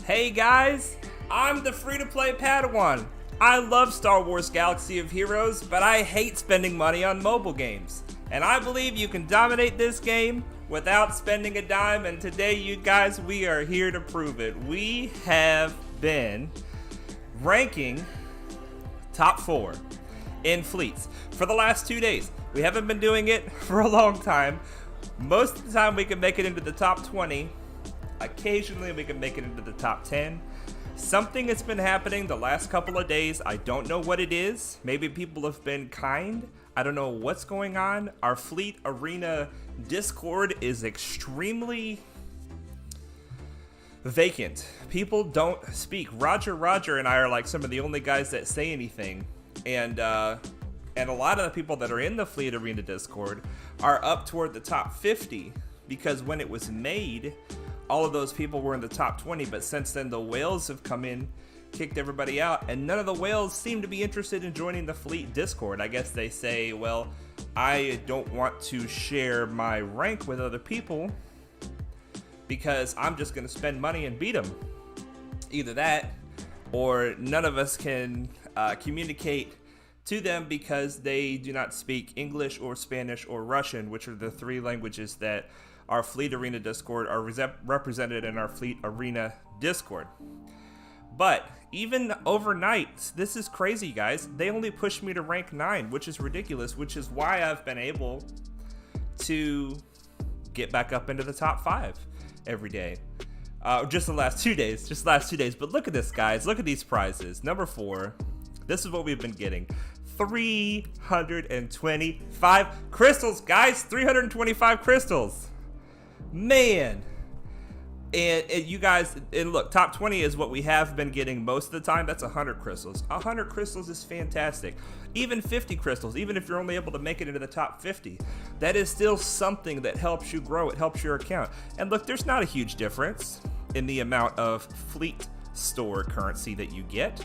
Hey guys, I'm the free-to-play Padawan. I love Star Wars Galaxy of Heroes, but I hate spending money on mobile games. And I believe you can dominate this game without spending a dime, and today, you guys, we are here to prove it. We have been ranking top 4 in fleets for the last 2 days. We haven't been doing it for a long time. Most of the time we can make it into the top 20. Occasionally we can make it into the top 10. Something has been happening the last couple of days. I don't know what it is. Maybe people have been kind. I don't know what's going on. Our Fleet Arena Discord is extremely vacant. People don't speak. Roger and I are like some of the only guys that say anything. And a lot of the people that are in the Fleet Arena Discord are up toward the top 50 because when it was made, all of those people were in the top 20, but since then the whales have come in, kicked everybody out, and none of the whales seem to be interested in joining the Fleet Discord. I guess they say, well, I don't want to share my rank with other people because I'm just going to spend money and beat them. Either that, or none of us can communicate to them because they do not speak English or Spanish or Russian, which are the 3 languages that our Fleet Arena Discord are represented in our Fleet Arena Discord. But even overnight, this is crazy, guys. They only pushed me to rank 9, which is ridiculous, which is why I've been able to get back up into the top 5 every day. Just the last 2 days, But look at this, guys. Look at these prizes. Number 4, this is what we've been getting. 325 crystals, guys. 325 crystals. Man. And you guys, and look, top 20 is what we have been getting most of the time. That's 100 crystals. 100 crystals is fantastic. Even 50 crystals, even if you're only able to make it into the top 50, that is still something that helps you grow. It helps your account. And look, there's not a huge difference in the amount of fleet store currency that you get.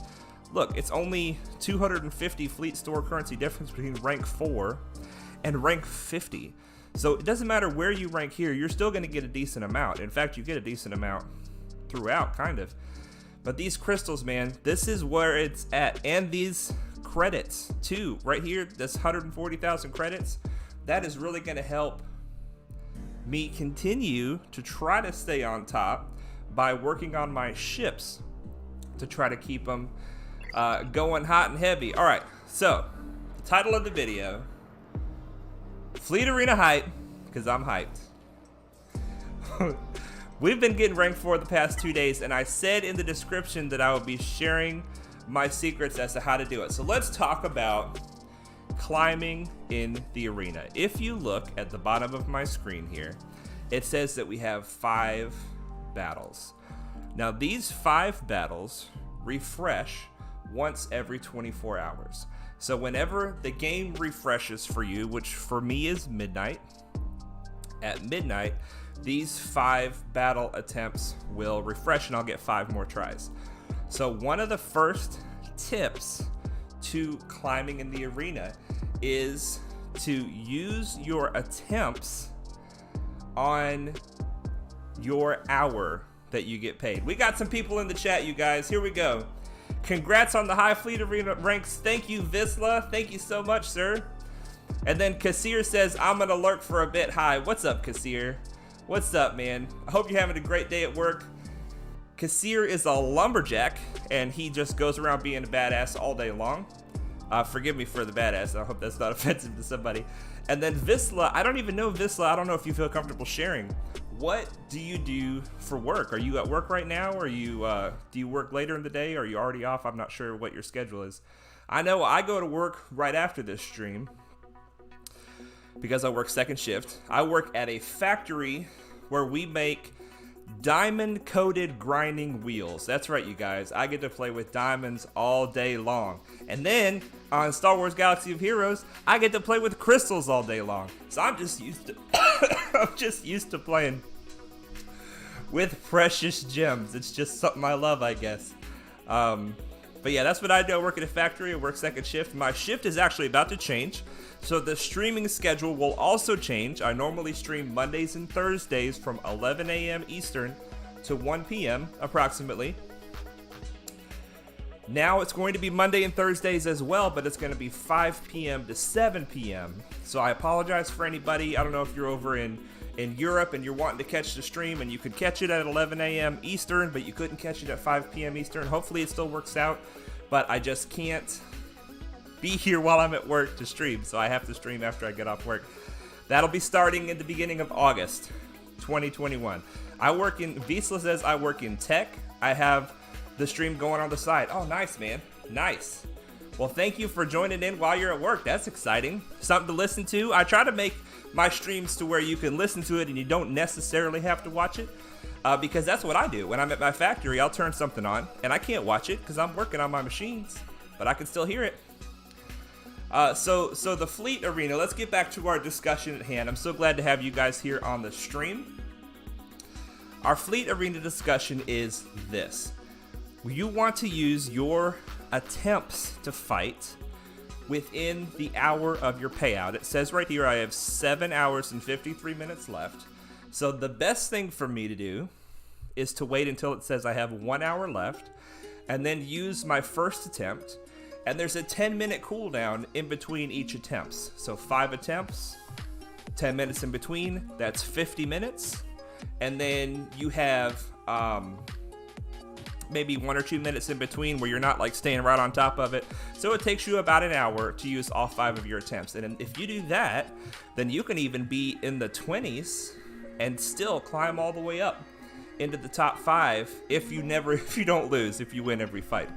Look, it's only 250 fleet store currency difference between rank 4 and rank 50. So it doesn't matter where you rank here, you're still going to get a decent amount. In fact, you get a decent amount throughout, kind of. But these crystals, man, this is where it's at. And these credits, too. Right here, this 140,000 credits, that is really going to help me continue to try to stay on top by working on my ships to try to keep them going hot and heavy. All right, so the title of the video, Fleet Arena Hype, because I'm hyped. We've been getting ranked 4 the past 2 days, and I said in the description that I would be sharing my secrets as to how to do it. So let's talk about climbing in the arena. If you look at the bottom of my screen here, it says that we have 5 battles. Now these 5 battles refresh once every 24 hours. So whenever the game refreshes for you, which for me is midnight, at midnight, these 5 battle attempts will refresh and I'll get 5 more tries. So one of the first tips to climbing in the arena is to use your attempts on your hour that you get paid. We got some people in the chat, you guys. Here we go. Congrats on the high Fleet Arena ranks. Thank you, Visla. Thank you so much, sir. And then Kassir says, I'm gonna lurk for a bit. Hi, what's up, Kassir? What's up, man? I hope you're having a great day at work. Kassir is a lumberjack, and he just goes around being a badass all day long. Forgive me for the badass. I hope that's not offensive to somebody. And then Visla, I don't even know Visla. I don't know if you feel comfortable sharing. What do you do for work? Are you at work right now? Or do you work later in the day? Or are you already off? I'm not sure what your schedule is. I know I go to work right after this stream because I work second shift. I work at a factory where we make diamond-coated grinding wheels. That's right, you guys. I get to play with diamonds all day long. And then on Star Wars Galaxy of Heroes, I get to play with crystals all day long. So I'm just used to I'm just used to playing with precious gems. It's just something I love, I guess. But yeah, that's what I do. I work at a factory. I work second shift. My shift is actually about to change. So the streaming schedule will also change. I normally stream Mondays and Thursdays from 11 a.m. Eastern to 1 p.m. approximately. Now it's going to be Monday and Thursdays as well, but it's going to be 5 p.m. to 7 p.m. So I apologize for anybody. I don't know if you're over in Europe and you're wanting to catch the stream, and you could catch it at 11 a.m. Eastern, but you couldn't catch it at 5 p.m. Eastern. Hopefully it still works out, but I just can't be here while I'm at work to stream, so I have to stream after I get off work. That'll be starting in the beginning of August 2021. Visla says I work in tech. I have the stream going on the side. Oh, nice, man. Nice. Well, thank you for joining in while you're at work. That's exciting. Something to listen to. I try to make my streams to where you can listen to it and you don't necessarily have to watch it, because that's what I do. When I'm at my factory, I'll turn something on, and I can't watch it because I'm working on my machines, but I can still hear it. So the fleet arena, let's get back to our discussion at hand. I'm so glad to have you guys here on the stream. Our fleet arena discussion is this. You want to use your attempts to fight within the hour of your payout. It says right here I have 7 hours and 53 minutes left. So the best thing for me to do is to wait until it says I have 1 hour left and then use my first attempt. And there's a 10-minute cooldown in between each attempts. So 5 attempts, 10 minutes in between, that's 50 minutes. And then you have maybe 1 or 2 minutes in between where you're not like staying right on top of it. So it takes you about an hour to use all 5 of your attempts. And if you do that, then you can even be in the 20s and still climb all the way up into the top 5 if you don't lose, if you win every fight.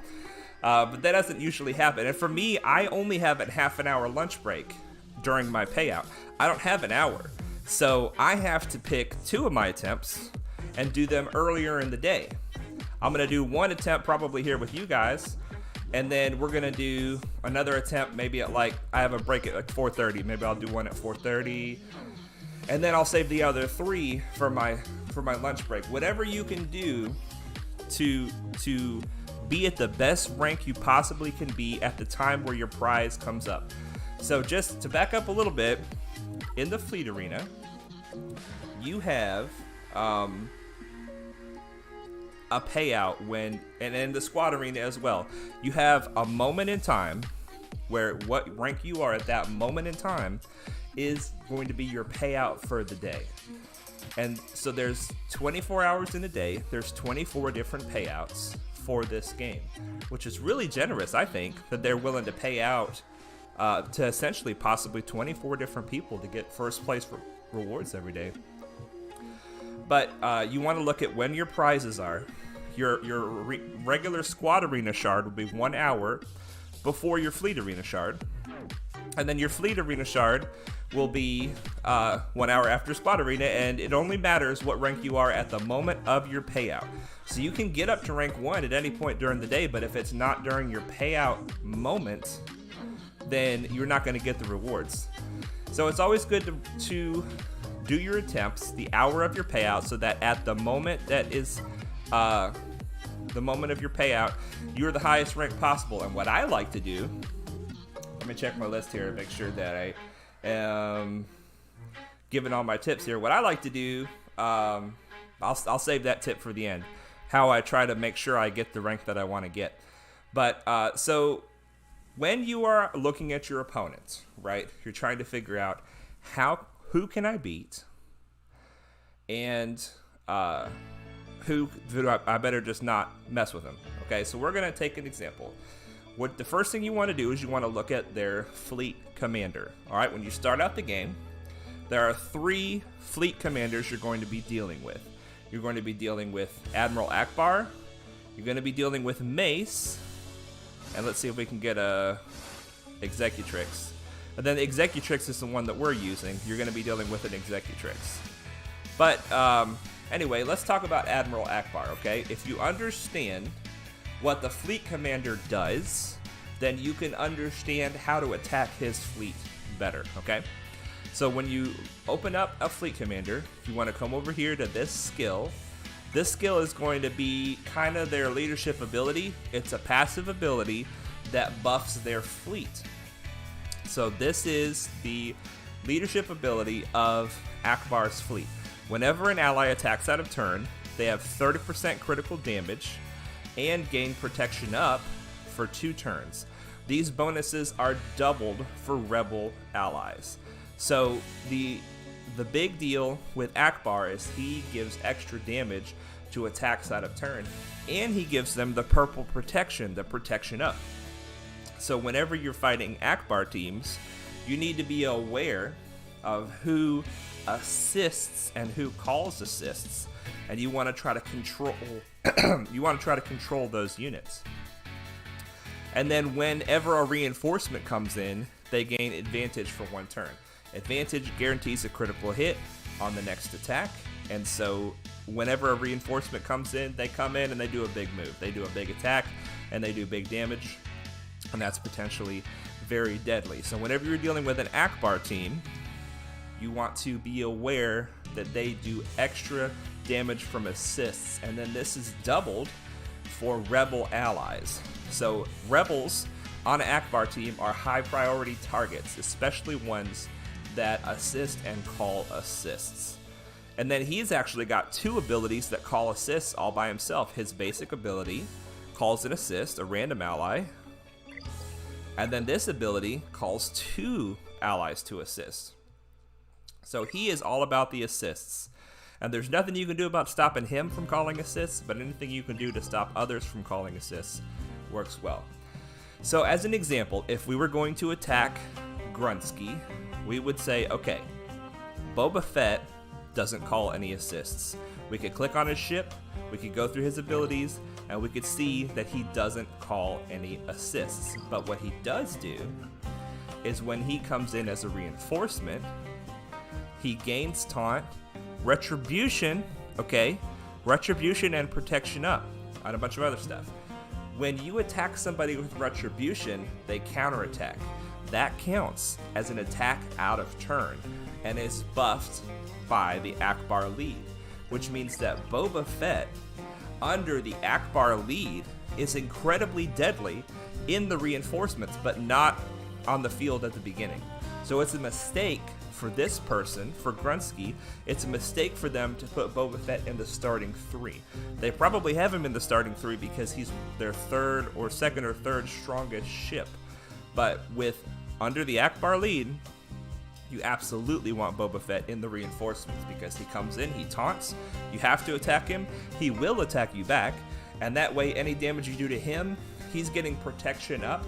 But that doesn't usually happen. And for me, I only have a half an hour lunch break during my payout. I don't have an hour. So I have to pick 2 of my attempts and do them earlier in the day. I'm going to do 1 attempt probably here with you guys. And then we're going to do another attempt maybe at I have a break at 4:30. Maybe I'll do one at 4:30. And then I'll save the other 3 for my lunch break. Whatever you can do to be at the best rank you possibly can be at the time where your prize comes up. So just to back up a little bit, in the fleet arena, you have a payout and in the squad arena as well, you have a moment in time where what rank you are at that moment in time is going to be your payout for the day. And so there's 24 hours in a day, there's 24 different payouts for this game, which is really generous. I think that they're willing to pay out to essentially possibly 24 different people to get first place rewards every day. But you want to look at when your prizes are. Your regular squad arena shard will be 1 hour before your fleet arena shard, and then your fleet arena shard will be 1 hour after squad arena, and it only matters what rank you are at the moment of your payout. So you can get up to rank 1 at any point during the day, but if it's not during your payout moment, then you're not going to get the rewards. So it's always good to do your attempts the hour of your payout, so that at the moment that is the moment of your payout, you're the highest rank possible. And what I like to do, let me check my list here and make sure that I am giving all my tips here. What I like to do, I'll save that tip for the end, how I try to make sure I get the rank that I want to get. But so when you are looking at your opponent, right, you're trying to figure out who can I beat, and who I better just not mess with them. Okay, so we're gonna take an example. What the first thing you want to do is you want to look at their fleet commander. All right, when you start out the game, there are 3 fleet commanders you're going to be dealing with. You're going to be dealing with Admiral Akbar. You're going to be dealing with Mace, and let's see if we can get a Executrix. And then the Executrix is the one that we're using. You're going to be dealing with an Executrix. But anyway, let's talk about Admiral Akbar, okay? If you understand what the fleet commander does, then you can understand how to attack his fleet better, okay? So when you open up a fleet commander, you want to come over here to this skill. This skill is going to be kind of their leadership ability. It's a passive ability that buffs their fleet. So this is the leadership ability of Akbar's fleet. Whenever an ally attacks out of turn, they have 30% critical damage and gain protection up for 2 turns. These bonuses are doubled for rebel allies. So the big deal with Akbar is he gives extra damage to attacks out of turn, and he gives them the purple protection, the protection up. So whenever you're fighting Akbar teams, you need to be aware of who assists and who calls assists, and you want to try to control those units. And then whenever a reinforcement comes in, they gain advantage for 1 turn. Advantage guarantees a critical hit on the next attack, and so whenever a reinforcement comes in, they come in and they do a big move. They do a big attack and they do big damage, and that's potentially very deadly. So whenever you're dealing with an Akbar team, you want to be aware that they do extra damage from assists, and then this is doubled for rebel allies. So rebels on an Akbar team are high priority targets, especially ones that assist and call assists. And then he's actually got 2 abilities that call assists all by himself. His basic ability calls an assist, a random ally, and then this ability calls 2 allies to assist. So he is all about the assists. And there's nothing you can do about stopping him from calling assists, but anything you can do to stop others from calling assists works well. So as an example, if we were going to attack Grunsky, we would say, okay, Boba Fett doesn't call any assists. We could click on his ship, we could go through his abilities, and we could see that he doesn't call any assists. But what he does do is when he comes in as a reinforcement, he gains taunt, retribution, okay, retribution and protection up, and a bunch of other stuff. When you attack somebody with retribution, they counterattack. That counts as an attack out of turn and is buffed by the Akbar lead, which means that Boba Fett under the Akbar lead is incredibly deadly in the reinforcements, but not on the field at the beginning. So it's a mistake for this person, for Grunsky, it's a mistake for them to put Boba Fett in the starting 3. They probably have him in the starting 3 because he's their second or third strongest ship. But with under the Akbar lead, you absolutely want Boba Fett in the reinforcements because he comes in, he taunts, you have to attack him, he will attack you back, and that way any damage you do to him, he's getting protection up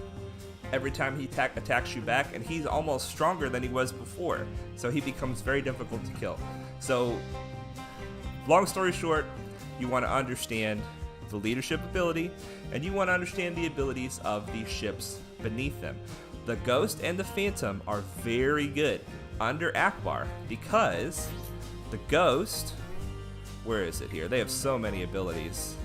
every time he attacks you back, and he's almost stronger than he was before, so he becomes very difficult to kill. So, long story short, you want to understand the leadership ability, and you want to understand the abilities of the ships beneath them. The Ghost and the Phantom are very good under Akbar because the Ghost, where is it here? They have so many abilities.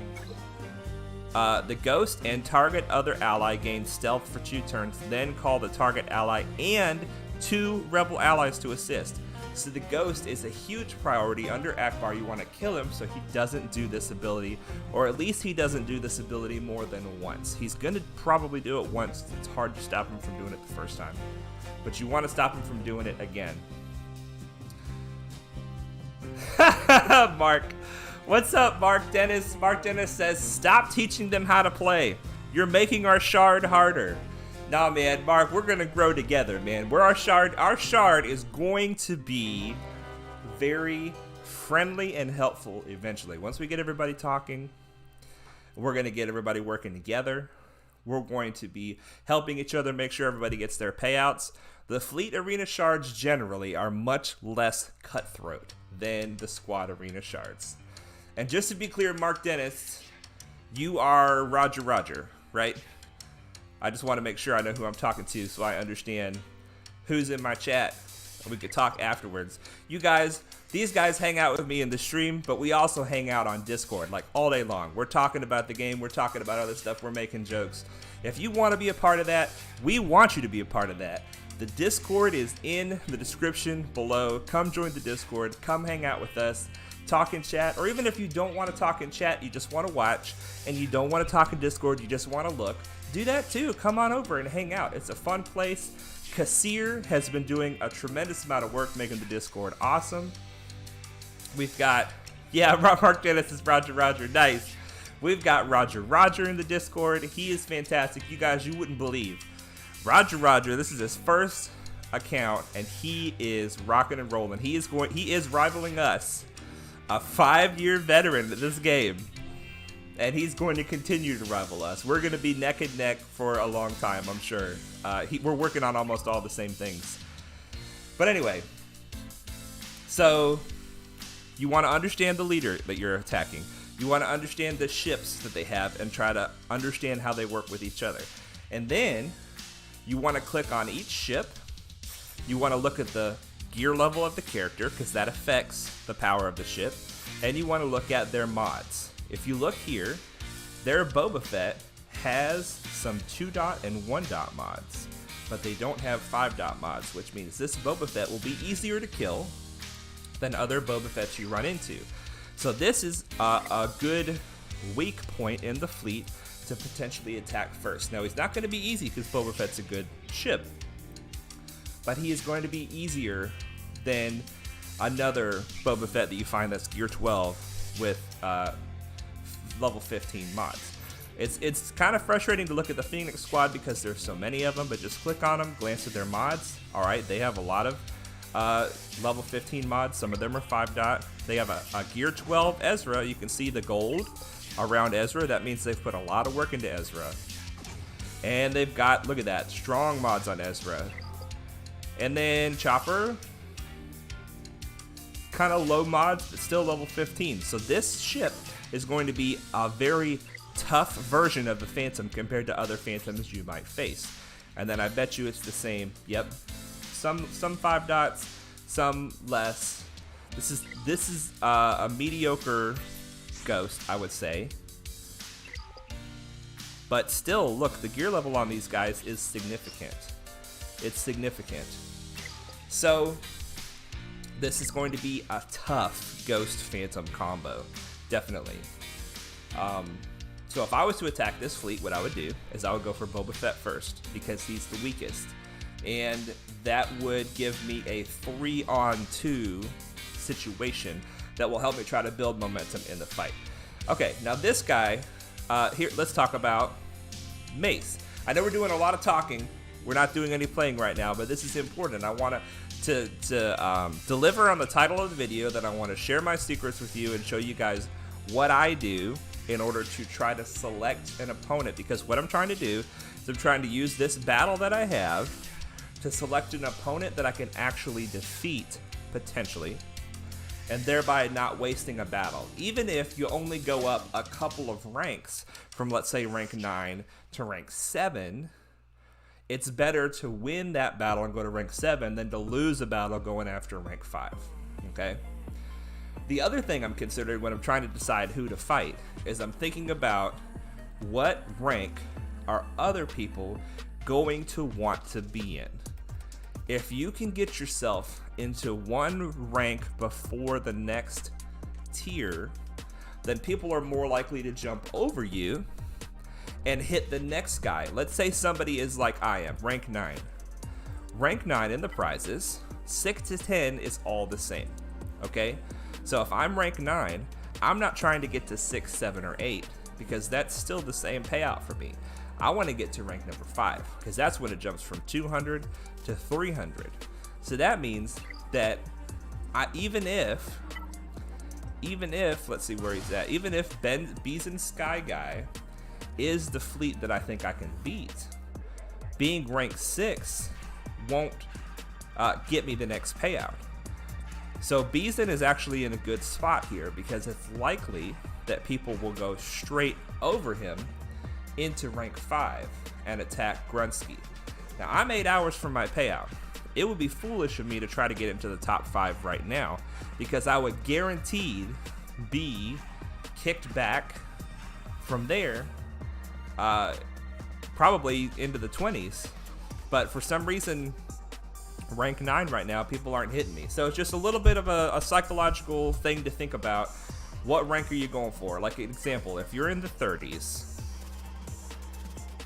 The Ghost and target other ally gain stealth for 2 turns, then call the target ally and 2 rebel allies to assist. So the Ghost is a huge priority under Akbar. You want to kill him so he doesn't do this ability, or at least he doesn't do this ability more than once. He's going to probably do it once. It's hard to stop him from doing it the first time, but you want to stop him from doing it again. Mark. What's up, Mark Dennis? Mark Dennis says, stop teaching them how to play. You're making our shard harder. Nah, man, Mark, we're going to grow together, man. Our shard is going to be very friendly and helpful eventually. Once we get everybody talking, we're going to get everybody working together. We're going to be helping each other make sure everybody gets their payouts. The fleet arena shards generally are much less cutthroat than the squad arena shards. And just to be clear, Mark Dennis, you are Roger, right? I just want to make sure I know who I'm talking to so I understand who's in my chat. And we could talk afterwards. You guys, these guys hang out with me in the stream, but we also hang out on Discord like all day long. We're talking about the game. We're talking about other stuff. We're making jokes. If you want to be a part of that, we want you to be a part of that. The Discord is in the description below. Come join the Discord. Come hang out with us. Talk in chat, or even if you don't want to talk in chat, you just want to watch, and you don't want to talk in Discord, you just want to look, do that too. Come on over and hang out. It's a fun place. Kassir has been doing a tremendous amount of work making the Discord awesome. We've got Yeah, Mark Genesis, Roger, nice. We've got Roger in the Discord. He is fantastic. You guys, you wouldn't believe. Roger, this is his first account, and he is rocking and rolling. He is rivaling us, a 5-year veteran at this game, and he's going to continue to rival us. We're going to be neck and neck for a long time, I'm sure. We're working on almost all the same things. But anyway, so you want to understand the leader that you're attacking. You want to understand the ships that they have and try to understand how they work with each other. And then you want to click on each ship. You want to look at the gear level of the character because that affects the power of the ship. And you want to look at their mods. If you look here, their Boba Fett has some 2-dot and 1-dot mods, but they don't have 5-dot mods, which means this Boba Fett will be easier to kill than other Boba Fetts you run into. So this is a good weak point in the fleet to potentially attack first. Now, he's not going to be easy because Boba Fett's a good ship, but he is going to be easier than another Boba Fett that you find that's Gear 12 with level 15 mods. It's kind of frustrating to look at the Phoenix Squad because there's so many of them, but just click on them, glance at their mods. All right, they have a lot of level 15 mods. Some of them are 5-dot. They have a Gear 12 Ezra. You can see the gold around Ezra. That means they've put a lot of work into Ezra. And they've got, look at that, strong mods on Ezra. And then Chopper, kind of low mods, but still level 15. So this ship is going to be a very tough version of the Phantom compared to other Phantoms you might face. And then I bet you it's the same. Yep. Some 5-dots, some less. This is a mediocre Ghost, I would say. But still, look, the gear level on these guys is significant. It's significant. So this is going to be a tough Ghost Phantom combo, definitely. So if I was to attack this fleet, what I would do is I would go for Boba Fett first because he's the weakest. And that would give me a 3-on-2 situation that will help me try to build momentum in the fight. Okay, now this guy, here, let's talk about Mace. I know we're doing a lot of talking. We're not doing any playing right now, but this is important. I want to deliver on the title of the video, that I want to share my secrets with you and show you guys what I do in order to try to select an opponent, because what I'm trying to do is I'm trying to use this battle that I have to select an opponent that I can actually defeat, potentially, and thereby not wasting a battle. Even if you only go up a couple of ranks from, let's say, rank 9 to rank 7, it's better to win that battle and go to rank 7 than to lose a battle going after rank 5, okay? The other thing I'm considering when I'm trying to decide who to fight is I'm thinking about what rank are other people going to want to be in. If you can get yourself into one rank before the next tier, then people are more likely to jump over you and hit the next guy. Let's say somebody is like I am, rank 9. Rank 9 in the prizes, 6 to 10 is all the same, okay? So if I'm rank 9, I'm not trying to get to 6, 7, or 8 because that's still the same payout for me. I want to get to rank number 5 because that's when it jumps from 200 to 300. So that means that even if, let's see where he's at, even if Beeson Sky Guy is the fleet that I think I can beat, being rank 6 won't get me the next payout. So Beeson is actually in a good spot here because it's likely that people will go straight over him into rank 5 and attack Grunsky. Now, I'm 8 hours from my payout. It would be foolish of me to try to get into the top 5 right now because I would guaranteed be kicked back from there, probably into the 20s. But for some reason, rank 9 right now, people aren't hitting me. So it's just a little bit of a psychological thing to think about. What rank are you going for? Like an example, if you're in the 30s,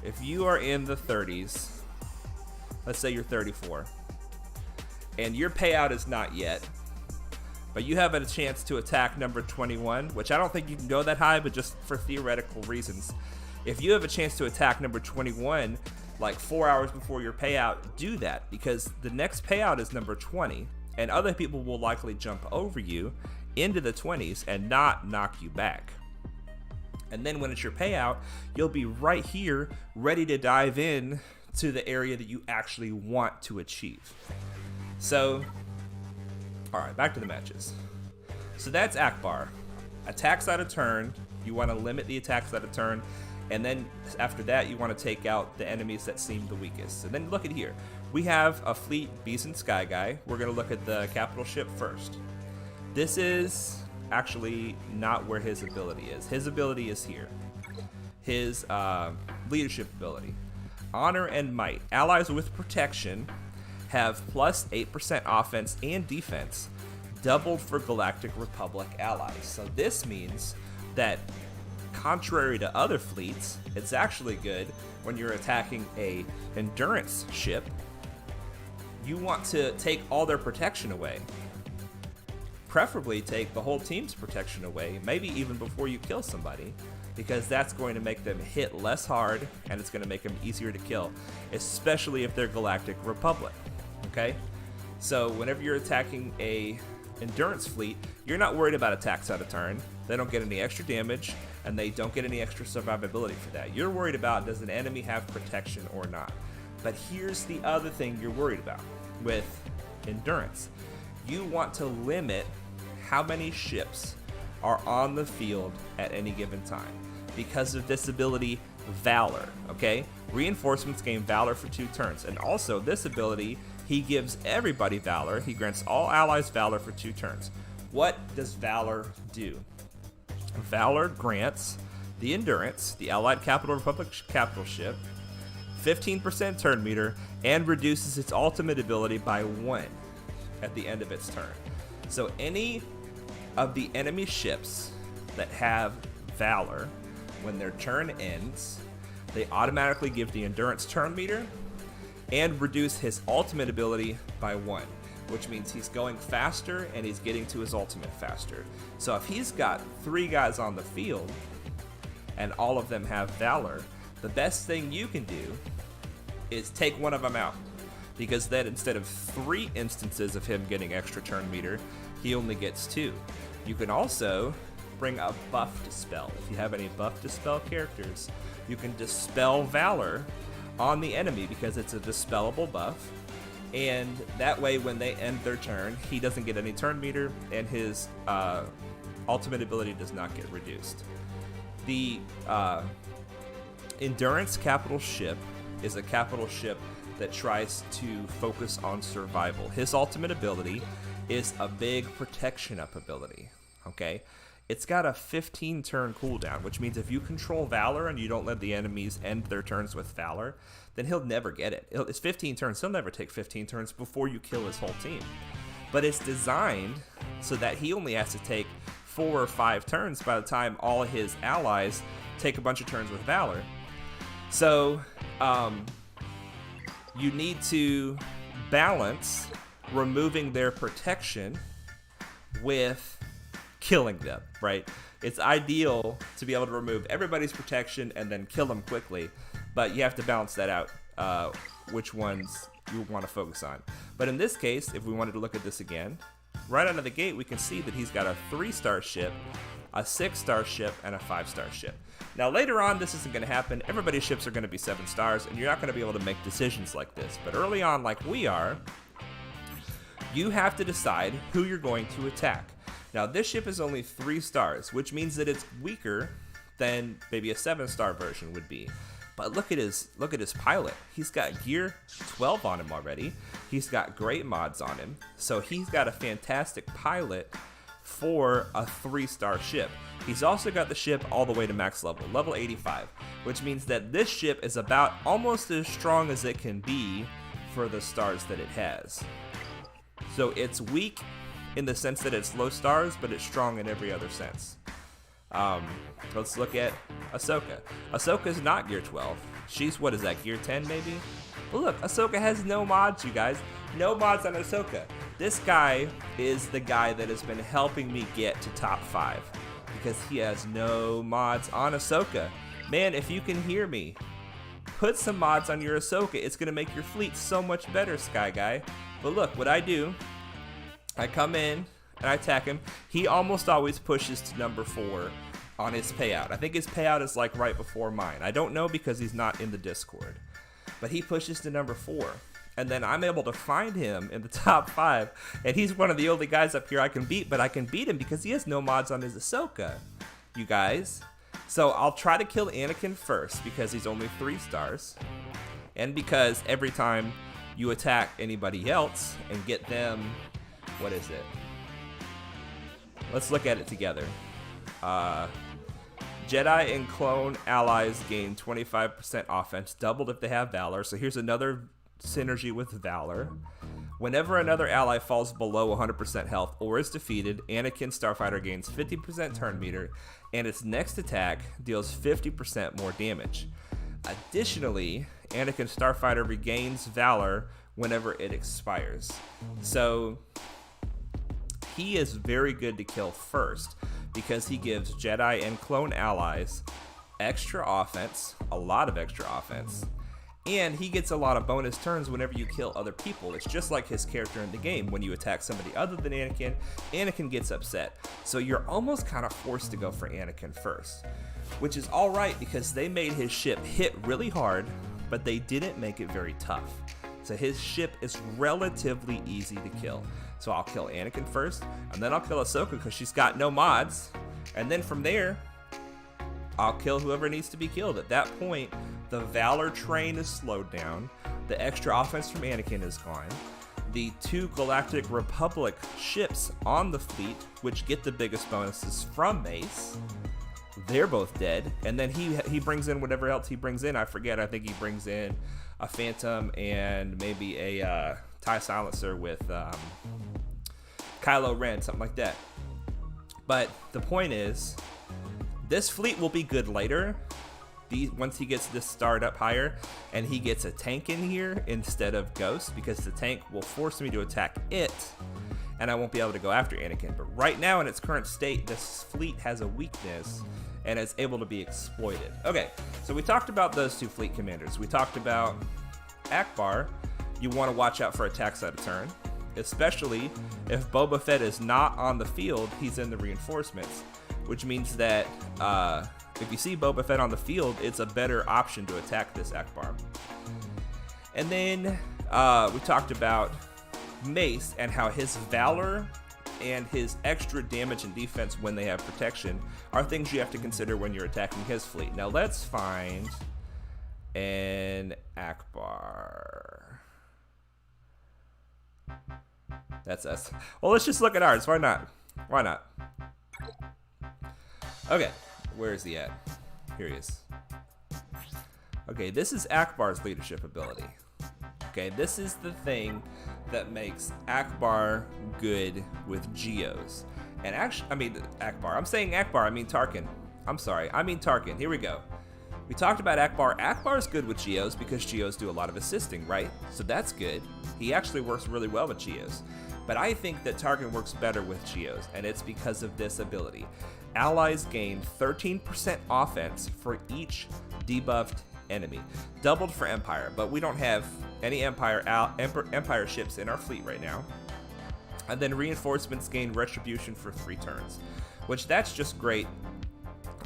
if you are in the 30s, let's say you're 34, and your payout is not yet, But you have a chance to attack number 21, which I don't think you can go that high, but just for theoretical reasons. If you have a chance to attack number 21, like 4 hours before your payout, do that, because the next payout is number 20, and other people will likely jump over you into the 20s and not knock you back. And then when it's your payout, you'll be right here ready to dive in to the area that you actually want to achieve. So, all right, back to the matches. So that's Akbar. Attacks out of turn. You want to limit the attacks out of turn. And then after that, you want to take out the enemies that seem the weakest. And then look at here. We have a fleet Beast Sky Guy. We're going to look at the capital ship first. This is actually not where his ability is. His ability is here. His leadership ability. Honor and Might. Allies with protection have plus 8% offense and defense, doubled for Galactic Republic allies. So this means that, contrary to other fleets, it's actually good when you're attacking a endurance ship. You want to take all their protection away. Preferably take the whole team's protection away, maybe even before you kill somebody, because that's going to make them hit less hard and it's going to make them easier to kill, especially if they're Galactic Republic. Okay? So whenever you're attacking a endurance fleet, you're not worried about attacks out of turn. They don't get any extra damage, and they don't get any extra survivability for that. You're worried about, does an enemy have protection or not? But here's the other thing you're worried about with endurance. You want to limit how many ships are on the field at any given time because of this ability, Valor. Okay? Reinforcements gain Valor for 2 turns, and also this ability, he gives everybody Valor. He grants all allies Valor for 2 turns. What does Valor do? Valor grants the Endurance, the Allied Capital Republic capital ship, 15% turn meter, and reduces its ultimate ability by 1 at the end of its turn. So any of the enemy ships that have Valor, when their turn ends, they automatically give the Endurance turn meter and reduce his ultimate ability by 1, which means he's going faster and he's getting to his ultimate faster. So if he's got 3 guys on the field and all of them have Valor, the best thing you can do is take one of them out, because then instead of 3 instances of him getting extra turn meter, he only gets 2. You can also bring a buff dispel. If you have any buff dispel characters, you can dispel Valor on the enemy because it's a dispellable buff, and that way when they end their turn, he doesn't get any turn meter and his ultimate ability does not get reduced. The Endurance capital ship is a capital ship that tries to focus on survival. His ultimate ability is a big protection up ability. Okay? It's got a 15 turn cooldown, which means if you control Valor and you don't let the enemies end their turns with Valor, then he'll never get it. It's 15 turns. He'll never take 15 turns before you kill his whole team. But it's designed so that he only has to take 4 or 5 turns by the time all his allies take a bunch of turns with Valor. So you need to balance removing their protection with killing them, right? It's ideal to be able to remove everybody's protection and then kill them quickly, but you have to balance that out, which ones you want to focus on. But in this case, if we wanted to look at this again, right out of the gate, we can see that he's got a 3-star ship, a 6-star ship, and a 5-star ship. Now later on, this isn't going to happen. Everybody's ships are going to be 7 stars, and you're not going to be able to make decisions like this. But early on, like we are, you have to decide who you're going to attack. Now this ship is only 3 stars, which means that it's weaker than maybe a 7-star version would be. But look at his pilot. He's got gear 12 on him already. He's got great mods on him. So he's got a fantastic pilot for a 3-star ship. He's also got the ship all the way to max level 85, which means that this ship is about almost as strong as it can be for the stars that it has. So it's weak in the sense that it's low stars, but it's strong in every other sense. Let's look at Ahsoka. Ahsoka's not gear 12. She's, what is that, gear 10 maybe? But look, Ahsoka has no mods, you guys. No mods on Ahsoka. This guy is the guy that has been helping me get to top 5 because he has no mods on Ahsoka. Man, if you can hear me, put some mods on your Ahsoka. It's going to make your fleet so much better, Sky Guy. But look, what I do, I come in and I attack him. He almost always pushes to number 4 on his payout. I think his payout is like right before mine. I don't know because he's not in the Discord. But he pushes to number 4. And then I'm able to find him in the top 5. And he's one of the only guys up here I can beat. But I can beat him because he has no mods on his Ahsoka, you guys. So I'll try to kill Anakin first because he's only 3 stars. And because every time you attack anybody else and get them, what is it? Let's look at it together. Jedi and clone allies gain 25% offense, doubled if they have Valor. So here's another synergy with Valor. Whenever another ally falls below 100% health or is defeated, Anakin Starfighter gains 50% turn meter, and its next attack deals 50% more damage. Additionally, Anakin Starfighter regains Valor whenever it expires. So he is very good to kill first because he gives Jedi and clone allies extra offense, a lot of extra offense, and he gets a lot of bonus turns whenever you kill other people. It's just like his character in the game. When you attack somebody other than Anakin, Anakin gets upset. So you're almost kind of forced to go for Anakin first, which is all right because they made his ship hit really hard, but they didn't make it very tough. So his ship is relatively easy to kill. So I'll kill Anakin first, and then I'll kill Ahsoka because she's got no mods. And then from there, I'll kill whoever needs to be killed. At that point, the Valor train is slowed down. The extra offense from Anakin is gone. The 2 Galactic Republic ships on the fleet, which get the biggest bonuses from Mace, they're both dead. And then he brings in whatever else he brings in. I forget. I think he brings in a Phantom and maybe a TIE Silencer with Kylo Ren, something like that. But the point is, this fleet will be good later. Once he gets this starred up higher and he gets a tank in here instead of Ghost, because the tank will force me to attack it and I won't be able to go after Anakin. But right now in its current state, this fleet has a weakness and it's able to be exploited. Okay, so we talked about those 2 fleet commanders. We talked about Akbar. You want to watch out for attacks out of turn, especially if Boba Fett is not on the field, he's in the reinforcements, which means that if you see Boba Fett on the field, it's a better option to attack this Akbar. And then we talked about Mace and how his Valor and his extra damage and defense when they have protection are things you have to consider when you're attacking his fleet. Now let's find an Akbar. That's us. Well, let's just look at ours. Why not? Why not? Okay, where is he at? Here he is. Okay, this is Akbar's leadership ability. Okay, this is the thing that makes Akbar good with Geos. And actually, I mean Akbar. I'm saying Akbar, I mean Tarkin. I'm sorry, I mean Tarkin. Here we go. We talked about Akbar. Akbar's good with Geos because Geos do a lot of assisting, right? So that's good. He actually works really well with Geos. But I think that Tarkin works better with Geos, and it's because of this ability. Allies gain 13% offense for each debuffed enemy. Doubled for Empire, but we don't have any Empire ships in our fleet right now. And then reinforcements gain retribution for 3 turns, which that's just great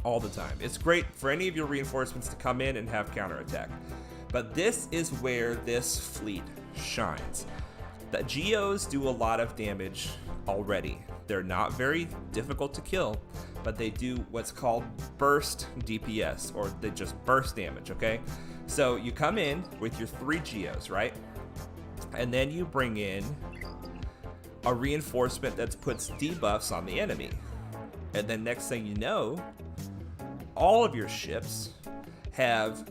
all the time. It's great for any of your reinforcements to come in and have counterattack. But this is where this fleet shines. The Geos do a lot of damage already. They're not very difficult to kill, but they do what's called burst DPS, or they just burst damage, okay? So you come in with your 3 Geos, right? And then you bring in a reinforcement that puts debuffs on the enemy. And then next thing you know, all of your ships have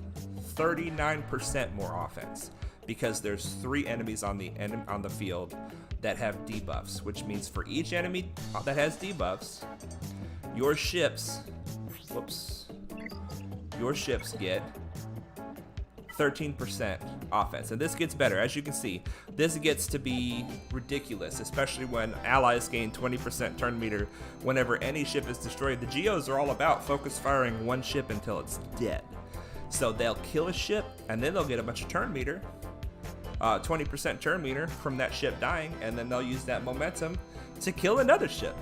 39% more offense because there's 3 enemies on the field that have debuffs, which means for each enemy that has debuffs, your ships get 13% offense. And this gets better. As you can see, this gets to be ridiculous, especially when allies gain 20% turn meter whenever any ship is destroyed. The Geos are all about focus firing one ship until it's dead. So they'll kill a ship, and then they'll get a bunch of turn meter, 20% turn meter from that ship dying, and then they'll use that momentum to kill another ship.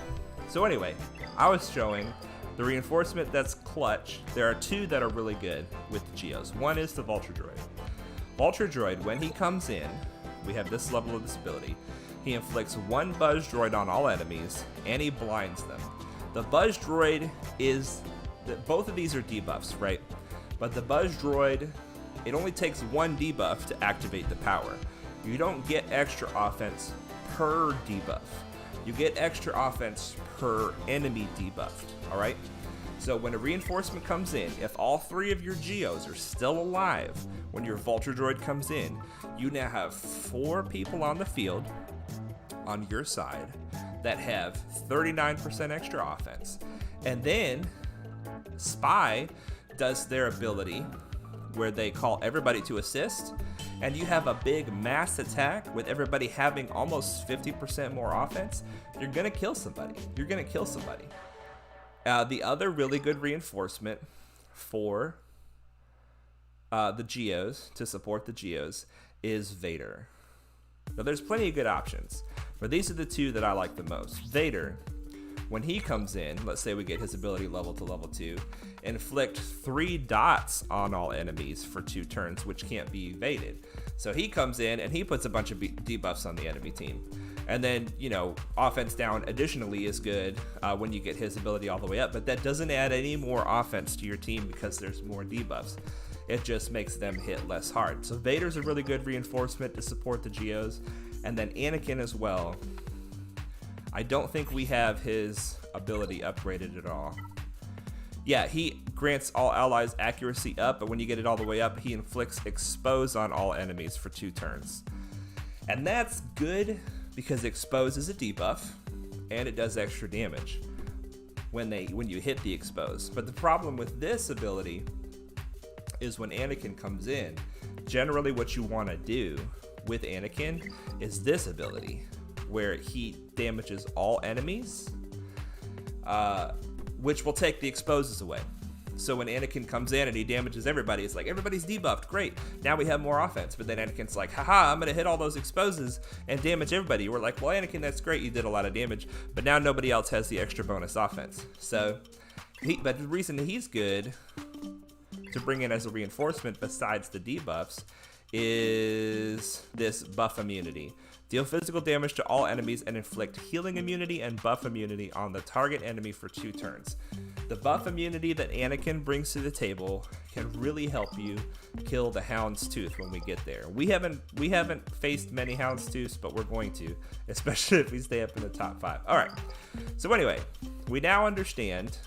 So anyway, I was showing the reinforcement that's clutch. There are two that are really good with the Geos. One is the Vulture Droid. Vulture Droid, when he comes in, we have this level of this ability. He inflicts one Buzz Droid on all enemies, and he blinds them. The Buzz Droid is, both of these are debuffs, right? But the Buzz Droid, it only takes one debuff to activate the power. You don't get extra offense per debuff. You get extra offense per enemy debuffed, all right? So when a reinforcement comes in, if all three of your Geos are still alive when your Vulture Droid comes in, you now have 4 people on the field on your side that have 39% extra offense. And then Spy does their ability where they call everybody to assist, and you have a big mass attack with everybody having almost 50% more offense. You're gonna kill somebody. You're gonna kill somebody. The other really good reinforcement for the Geos, to support the Geos, is Vader. Now there's plenty of good options, but these are the two that I like the most. Vader, when he comes in, let's say we get his ability level to level 2, inflict 3 dots on all enemies for 2 turns, which can't be evaded. So he comes in and he puts a bunch of debuffs on the enemy team. And then, you know, offense down additionally is good when you get his ability all the way up, but that doesn't add any more offense to your team because there's more debuffs. It just makes them hit less hard. So Vader's a really good reinforcement to support the Geos, and then Anakin as well. I don't think we have his ability upgraded at all. Yeah, he grants all allies accuracy up, but when you get it all the way up, he inflicts expose on all enemies for 2 turns. And that's good because expose is a debuff, and it does extra damage when you hit the expose. But the problem with this ability is when Anakin comes in, generally what you want to do with Anakin is this ability, where he damages all enemies, which will take the exposes away. So when Anakin comes in and he damages everybody, it's like, everybody's debuffed, great. Now we have more offense. But then Anakin's like, haha, I'm gonna hit all those exposes and damage everybody. We're like, well, Anakin, that's great, you did a lot of damage, but now nobody else has the extra bonus offense. So, but the reason he's good to bring in as a reinforcement besides the debuffs is this buff immunity. Deal physical damage to all enemies and inflict healing immunity and buff immunity on the target enemy for 2 turns. The buff immunity that Anakin brings to the table can really help you kill the Houndstooth when we get there. We haven't faced many Houndstooths, but we're going to, especially if we stay up in the top 5. All right. So anyway, we now understand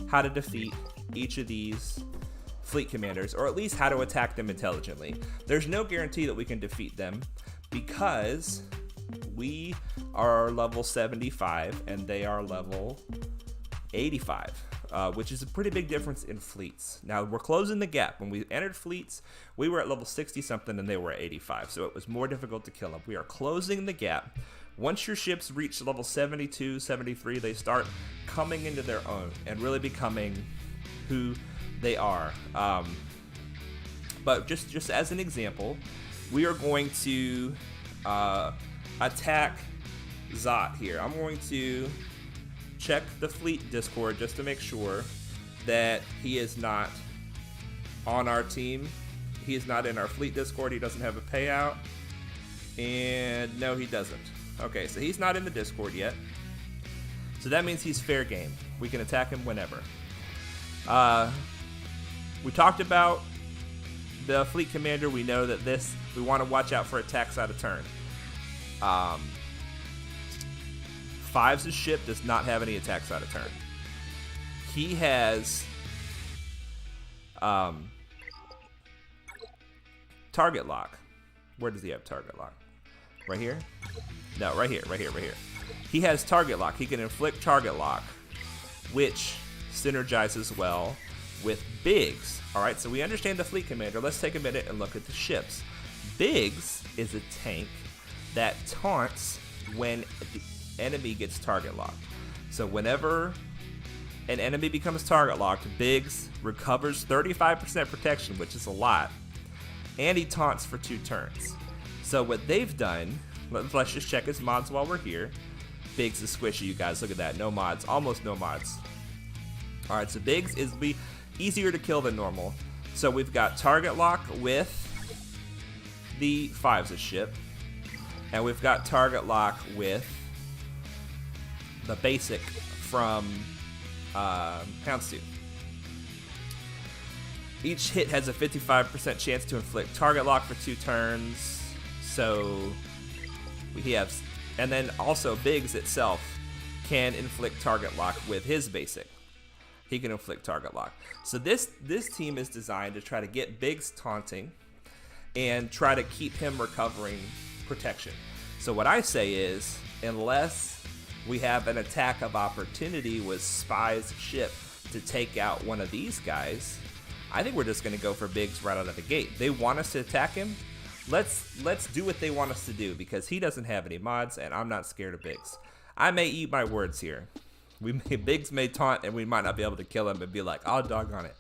how to defeat each of these fleet commanders, or at least how to attack them intelligently. There's no guarantee that we can defeat them because we are level 75 and they are level 85, which is a pretty big difference in fleets. Now we're closing the gap. When we entered fleets, we were at level 60 something and they were at 85, so it was more difficult to kill them. We are closing the gap. Once your ships reach level 72, 73, they start coming into their own and really becoming who they are. But just as an example, we are going to attack Zot here. I'm going to check the fleet Discord just to make sure that he is not on our team. He is not in our fleet Discord. He doesn't have a payout. And no, he doesn't. Okay, so he's not in the Discord yet. So that means he's fair game. We can attack him whenever. We talked about the fleet commander. We know that we want to watch out for attacks out of turn. Fives' ship does not have any attacks out of turn. He has target lock. Where does he have target lock? Right here? No, right here. He has target lock. He can inflict target lock, which synergizes well with Biggs. All right, so we understand the fleet commander. Let's take a minute and look at the ships. Biggs is a tank that taunts when the enemy gets target locked. So whenever an enemy becomes target locked, Biggs recovers 35% protection, which is a lot, and he taunts for 2 turns. So what they've done, let's just check his mods while we're here. Biggs is squishy, you guys. Look at that. No mods. Almost no mods. All right, so Biggs is easier to kill than normal. So we've got target lock with the 5's ship, and we've got target lock with the basic from Houndstooth. Each hit has a 55% chance to inflict target lock for 2 turns. So he has, and then also Biggs itself can inflict target lock with his basic. He can inflict target lock. So this team is designed to try to get Biggs taunting and try to keep him recovering protection. So what I say is, unless we have an attack of opportunity with Spy's ship to take out one of these guys, I think we're just going to go for Biggs right out of the gate. They want us to attack him. Let's do what they want us to do, because he doesn't have any mods, and I'm not scared of Biggs. I may eat my words here. Biggs may taunt, and we might not be able to kill him and be like, oh, doggone it.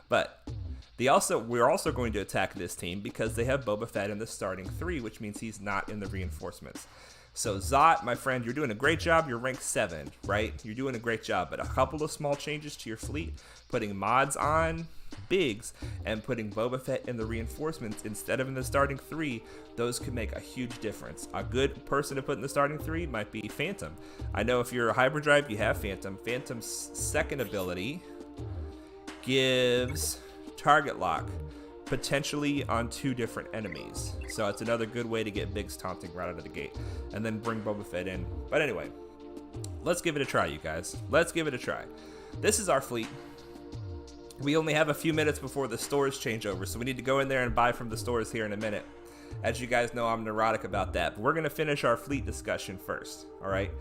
But we're also going to attack this team because they have Boba Fett in the starting 3, which means he's not in the reinforcements. So Zot, my friend, you're doing a great job. You're rank 7, right? You're doing a great job. But a couple of small changes to your fleet, putting mods on Biggs and putting Boba Fett in the reinforcements instead of in the starting 3, those could make a huge difference. A good person to put in the starting 3 might be Phantom. I know if you're a hyperdrive, you have Phantom. Phantom's second ability gives target lock potentially on 2 different enemies. So it's another good way to get Biggs taunting right out of the gate and then bring Boba Fett in. But anyway, let's give it a try, you guys. Let's give it a try. This is our fleet. We only have a few minutes before the stores change over, so we need to go in there and buy from the stores here in a minute. As you guys know, I'm neurotic about that, but we're going to finish our fleet discussion first, all right?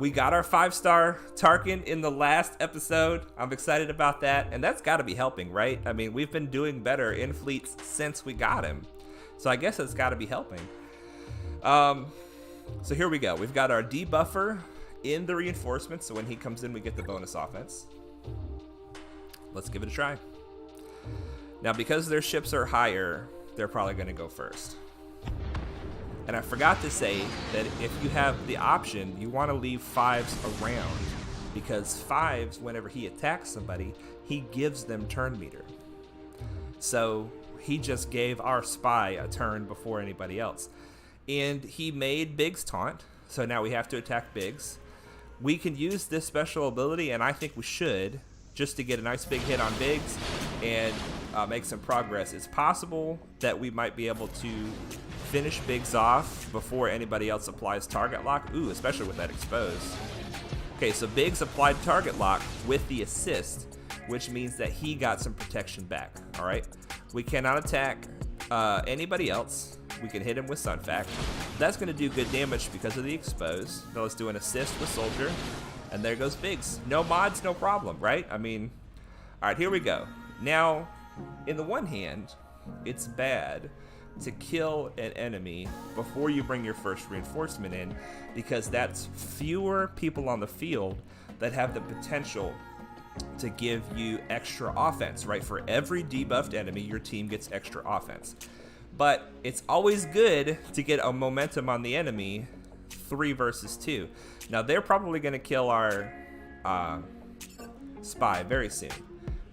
We got our 5-star Tarkin in the last episode. I'm excited about that, and that's got to be helping, right? I mean, we've been doing better in fleets since we got him, so I guess it's got to be helping. So here we go. We've got our debuffer in the reinforcements, so when he comes in, we get the bonus offense. Let's give it a try. Now, because their ships are higher, they're probably going to go first. And I forgot to say that if you have the option, you want to leave 5s around, because 5s, whenever he attacks somebody, he gives them turn meter. So he just gave our spy a turn before anybody else. And he made Biggs taunt, so now we have to attack Biggs. We can use this special ability, and I think we should, just to get a nice big hit on Biggs and make some progress. It's possible that we might be able to finish Biggs off before anybody else applies target lock. Ooh, especially with that exposed. Okay, so Biggs applied target lock with the assist, which means that he got some protection back, all right? We cannot attack anybody else. We can hit him with Sunfac. That's gonna do good damage because of the exposed. Now let's do an assist with Soldier. And there goes Biggs. No mods, no problem, right? I mean, all right, here we go. Now, in the one hand, it's bad to kill an enemy before you bring your first reinforcement in, because that's fewer people on the field that have the potential to give you extra offense, right? For every debuffed enemy, your team gets extra offense. But it's always good to get a momentum on the enemy 3 versus 2. Now they're probably going to kill our spy very soon,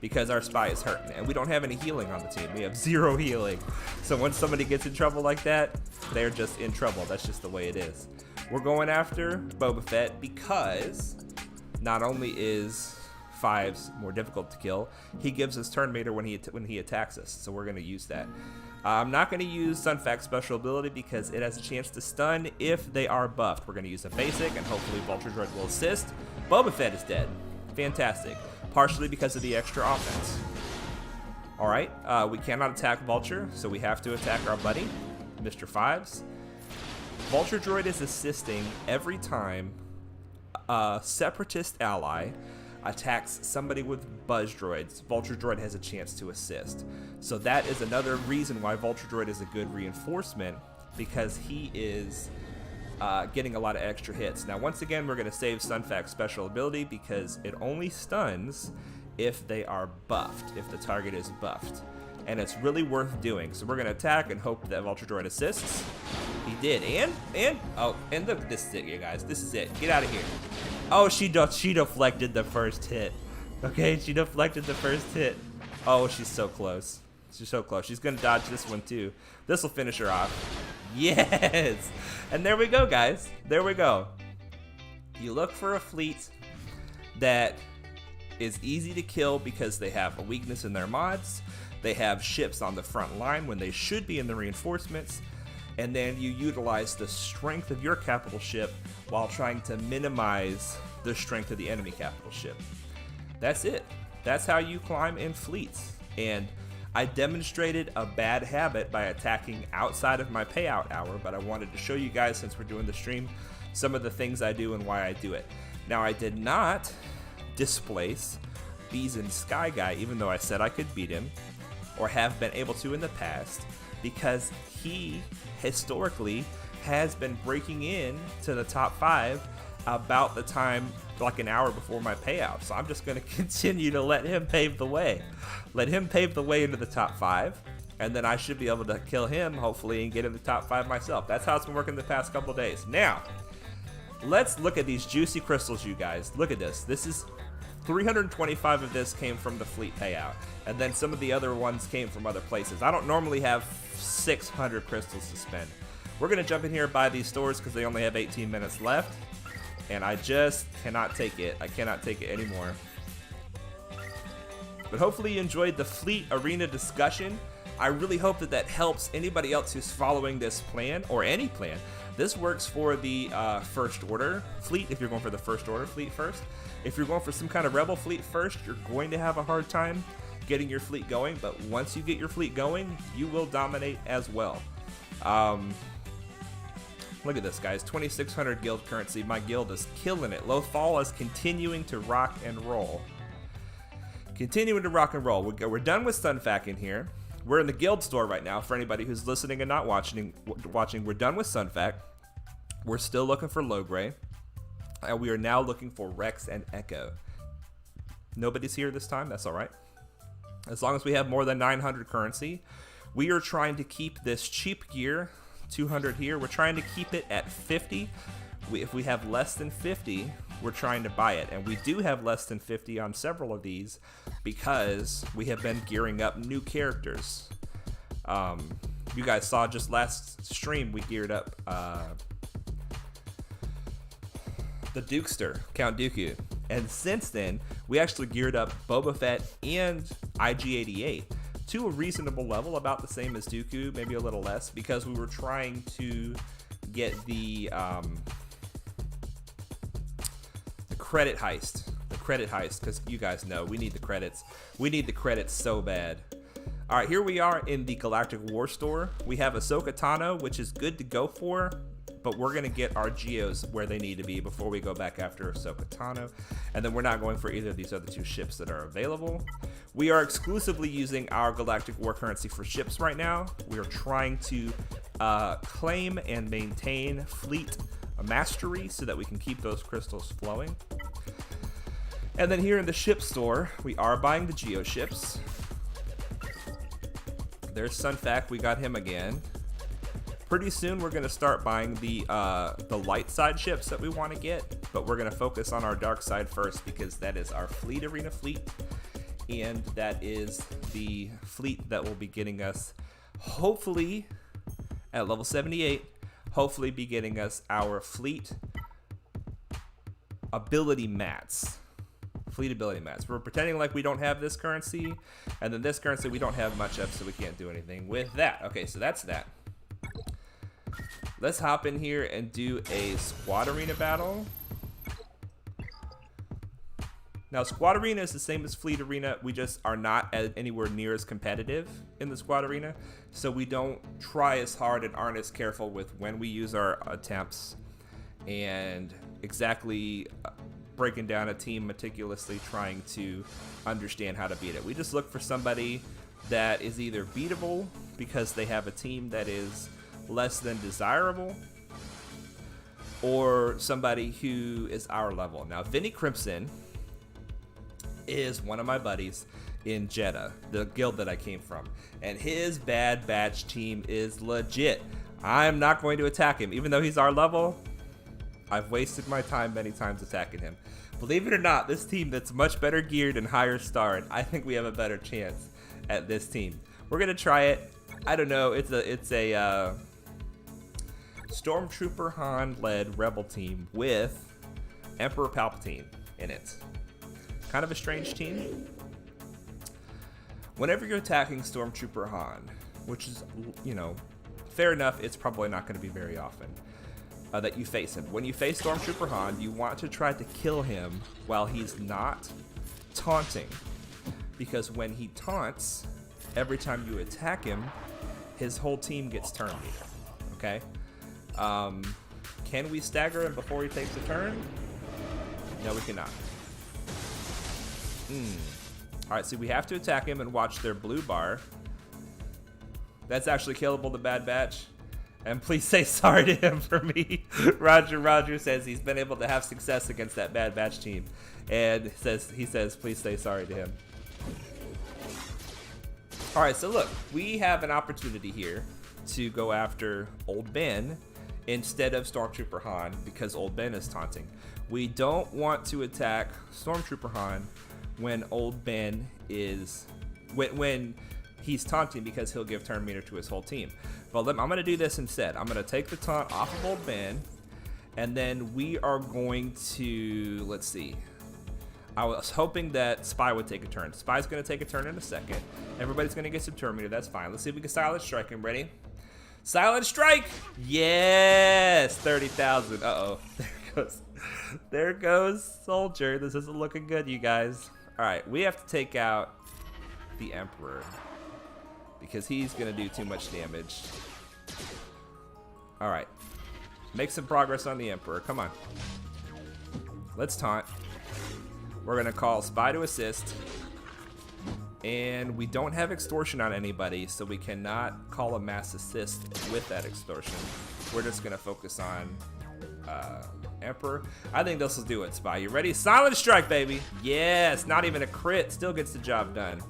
because our spy is hurting and we don't have any healing on the team. We have 0 healing. So when somebody gets in trouble like that, they're just in trouble. That's just the way it is. We're going after Boba Fett because not only is 5's more difficult to kill, he gives us turn meter when he attacks us. So we're going to use that. I'm not going to use Sunfac's special ability because it has a chance to stun if they are buffed. We're going to use a basic, and hopefully Vulture Droid will assist. Boba Fett is dead. Fantastic. Partially because of the extra offense. Alright, we cannot attack Vulture, so we have to attack our buddy, Mr. 5's. Vulture Droid is assisting every time a Separatist ally attacks somebody with buzz droids, Vulture Droid has a chance to assist. So that is another reason why Vulture Droid is a good reinforcement, because he is getting a lot of extra hits. Now, once again, we're going to save Sunfac's special ability because it only stuns if they are buffed, if the target is buffed. And it's really worth doing. So we're going to attack and hope that Vulture Droid assists. He did. And look, this is it, you guys. This is it. Get out of here. Oh, she deflected the first hit. Okay, she deflected the first hit. Oh, she's so close. She's so close. She's going to dodge this one, too. This will finish her off. Yes! And there we go, guys. There we go. You look for a fleet that is easy to kill because they have a weakness in their mods. They have ships on the front line when they should be in the reinforcements. And then you utilize the strength of your capital ship while trying to minimize the strength of the enemy capital ship. That's it. That's how you climb in fleets. And I demonstrated a bad habit by attacking outside of my payout hour, but I wanted to show you guys, since we're doing the stream, some of the things I do and why I do it. Now, I did not displace Beeson Sky Guy, even though I said I could beat him, or have been able to in the past, because he historically has been breaking in to the top 5 about the time, like an hour before my payout. So I'm just going to continue to let him pave the way. Let him pave the way into the top 5, and then I should be able to kill him, hopefully, and get in the top 5 myself. That's how it's been working the past couple days. Now, let's look at these juicy crystals, you guys. Look at this. This is 325 of this came from the fleet payout, and then some of the other ones came from other places. I don't normally have 600 crystals to spend. We're going to jump in here and buy these stores because they only have 18 minutes left, and I just cannot take it. I cannot take it anymore. But hopefully you enjoyed the fleet arena discussion. I really hope that that helps anybody else who's following this plan, or any plan. This works for the First Order fleet, if you're going for the First Order fleet first. If you're going for some kind of Rebel fleet first, you're going to have a hard time getting your fleet going, but once you get your fleet going, you will dominate as well. Look at this, guys. 2,600 guild currency. My guild is killing it. Lothal is continuing to rock and roll. Continuing to rock and roll. We're done with Sunfac in here. We're in the guild store right now. For anybody who's listening and not watching, we're done with Sunfac. We're still looking for Logray. And we are now looking for Rex and Echo. Nobody's here this time. That's all right. As long as we have more than 900 currency, we are trying to keep this cheap gear, 200 here. We're trying to keep it at 50. If we have less than 50, we're trying to buy it. And we do have less than 50 on several of these because we have been gearing up new characters. You guys saw just last stream, we geared up the Dukester, Count Dooku. And since then, we actually geared up Boba Fett and IG-88 to a reasonable level, about the same as Dooku, maybe a little less, because we were trying to get the credit heist. The credit heist, because you guys know, we need the credits. We need the credits so bad. All right, here we are in the Galactic War Store. We have Ahsoka Tano, which is good to go for, but we're going to get our Geos where they need to be before we go back after Ahsoka Tano. And then we're not going for either of these other two ships that are available. We are exclusively using our Galactic War currency for ships right now. We are trying to claim and maintain fleet mastery so that we can keep those crystals flowing. And then here in the ship store, we are buying the Geo ships. There's Sunfac, we got him again. Pretty soon we're going to start buying the light side ships that we want to get, but we're going to focus on our dark side first because that is our fleet arena fleet, and that is the fleet that will be getting us, hopefully at level 78, hopefully be getting us our fleet ability mats. Fleet ability mats. We're pretending like we don't have this currency, and then this currency we don't have much of, so we can't do anything with that. Okay, so that's that. Let's hop in here and do a squad arena battle. Now, squad arena is the same as fleet arena. We just are not anywhere near as competitive in the squad arena, so we don't try as hard and aren't as careful with when we use our attempts and exactly breaking down a team meticulously trying to understand how to beat it. We just look for somebody that is either beatable because they have a team that is less than desirable, or somebody who is our level. Now, Vinny Crimson is one of my buddies in Jeddah, the guild that I came from, and his Bad Batch team is legit. I'm not going to attack him, even though he's our level. I've wasted my time many times attacking him. Believe it or not, this team that's much better geared and higher starred, I think we have a better chance at this team. We're gonna try it. I don't know. It's a Stormtrooper Han led rebel team with Emperor Palpatine in it. Kind of a strange team. Whenever you're attacking Stormtrooper Han, which is, you know, fair enough, it's probably not going to be very often that you face him. When you face Stormtrooper Han, you want to try to kill him while he's not taunting, because when he taunts, every time you attack him, his whole team gets turned. Okay? Can we stagger him before he takes a turn? No, we cannot. Alright, so we have to attack him and watch their blue bar. That's actually killable, the Bad Batch. And please say sorry to him for me. Roger says he's been able to have success against that Bad Batch team. And he says please say sorry to him. Alright, so look, we have an opportunity here to go after Old Ben instead of Stormtrooper Han because Old Ben is taunting. We don't want to attack Stormtrooper Han when Old Ben is when he's taunting, because he'll give turn meter to his whole team. But I'm going to do this instead. I'm going to take the taunt off of Old Ben, and then we are going to, let's see. I was hoping that Spy would take a turn. Spy's going to take a turn in a second. Everybody's going to get some turn meter. That's fine. Let's see if we can silent strike him. Ready? Silent strike! Yes! 30,000. Uh-oh. There goes Soldier. This isn't looking good, you guys. Alright, we have to take out the Emperor because he's going to do too much damage. Alright. Make some progress on the Emperor. Come on. Let's taunt. We're going to call Spy to assist. And we don't have extortion on anybody, so we cannot call a mass assist with that extortion. We're just going to focus on Emperor. I think this will do it, Spy. You ready? Silent strike, baby. Yes, not even a crit. Still gets the job done.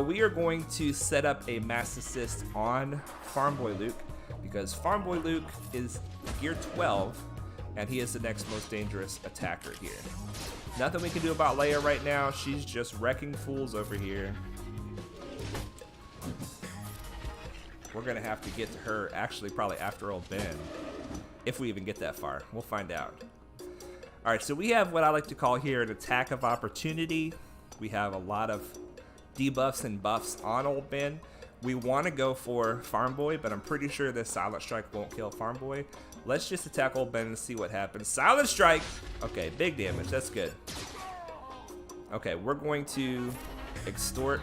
We are going to set up a mass assist on Farm Boy Luke, because Farm Boy Luke is gear 12, and he is the next most dangerous attacker here. Nothing we can do about Leia right now. She's just wrecking fools over here. We're going to have to get to her, actually, probably after Old Ben. If we even get that far. We'll find out. Alright, so we have what I like to call here an attack of opportunity. We have a lot of debuffs and buffs on Old Ben. We want to go for Farm Boy, but I'm pretty sure this Silent Strike won't kill Farm Boy. Let's just attack Old Ben and see what happens. Silent Strike! Okay, big damage. That's good. Okay, we're going to extort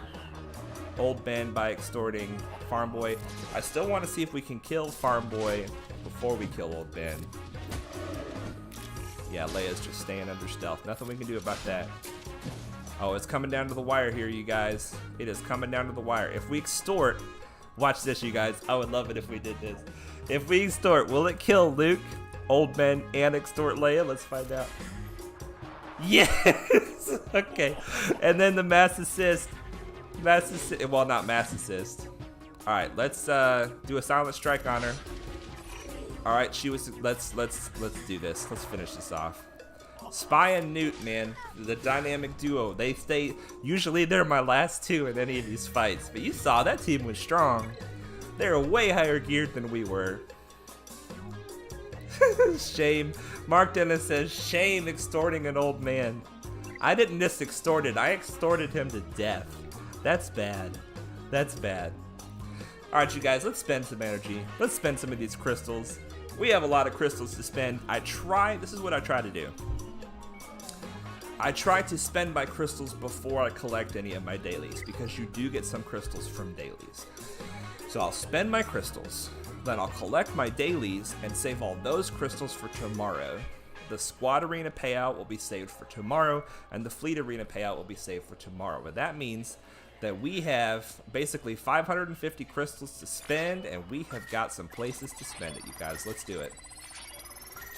Old Ben by extorting Farm Boy. I still want to see if we can kill Farm Boy before we kill Old Ben. Yeah, Leia's just staying under stealth. Nothing we can do about that. Oh, it's coming down to the wire here, you guys. It is coming down to the wire. If we extort, watch this, you guys. I would love it if we did this. If we extort, will it kill Luke, Old Ben, and extort Leia? Let's find out. Yes! Okay. And then the mass assist. Well, not mass assist. All right, let's do a silent strike on her. All right, let's do this. Let's finish this off. Spy and Newt, man, the dynamic duo. Usually they're my last two in any of these fights, but you saw that team was strong. They're way higher geared than we were. Shame. Mark Dennis says, shame extorting an old man. I didn't just extort it, I extorted him to death. That's bad. That's bad. Alright, you guys, let's spend some energy. Let's spend some of these crystals. We have a lot of crystals to spend. This is what I try to do. I try to spend my crystals before I collect any of my dailies, because you do get some crystals from dailies. So I'll spend my crystals, then I'll collect my dailies and save all those crystals for tomorrow. The squad arena payout will be saved for tomorrow, and the fleet arena payout will be saved for tomorrow. But that means that we have basically 550 crystals to spend, and we have got some places to spend it, you guys. Let's do it.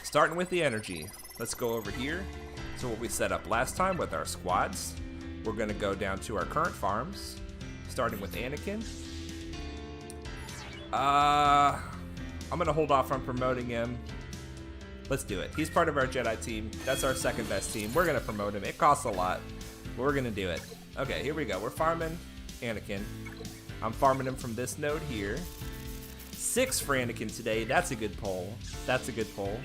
Starting with the energy. Let's go over here to what we set up last time with our squads. We're going to go down to our current farms, starting with Anakin. I'm going to hold off on promoting him. Let's do it. He's part of our Jedi team. That's our second best team. We're going to promote him. It costs a lot, but we're going to do it. Okay, here we go. We're farming Anakin. I'm farming him from this node here. 6 for Anakin today. That's a good poll. That's a good poll.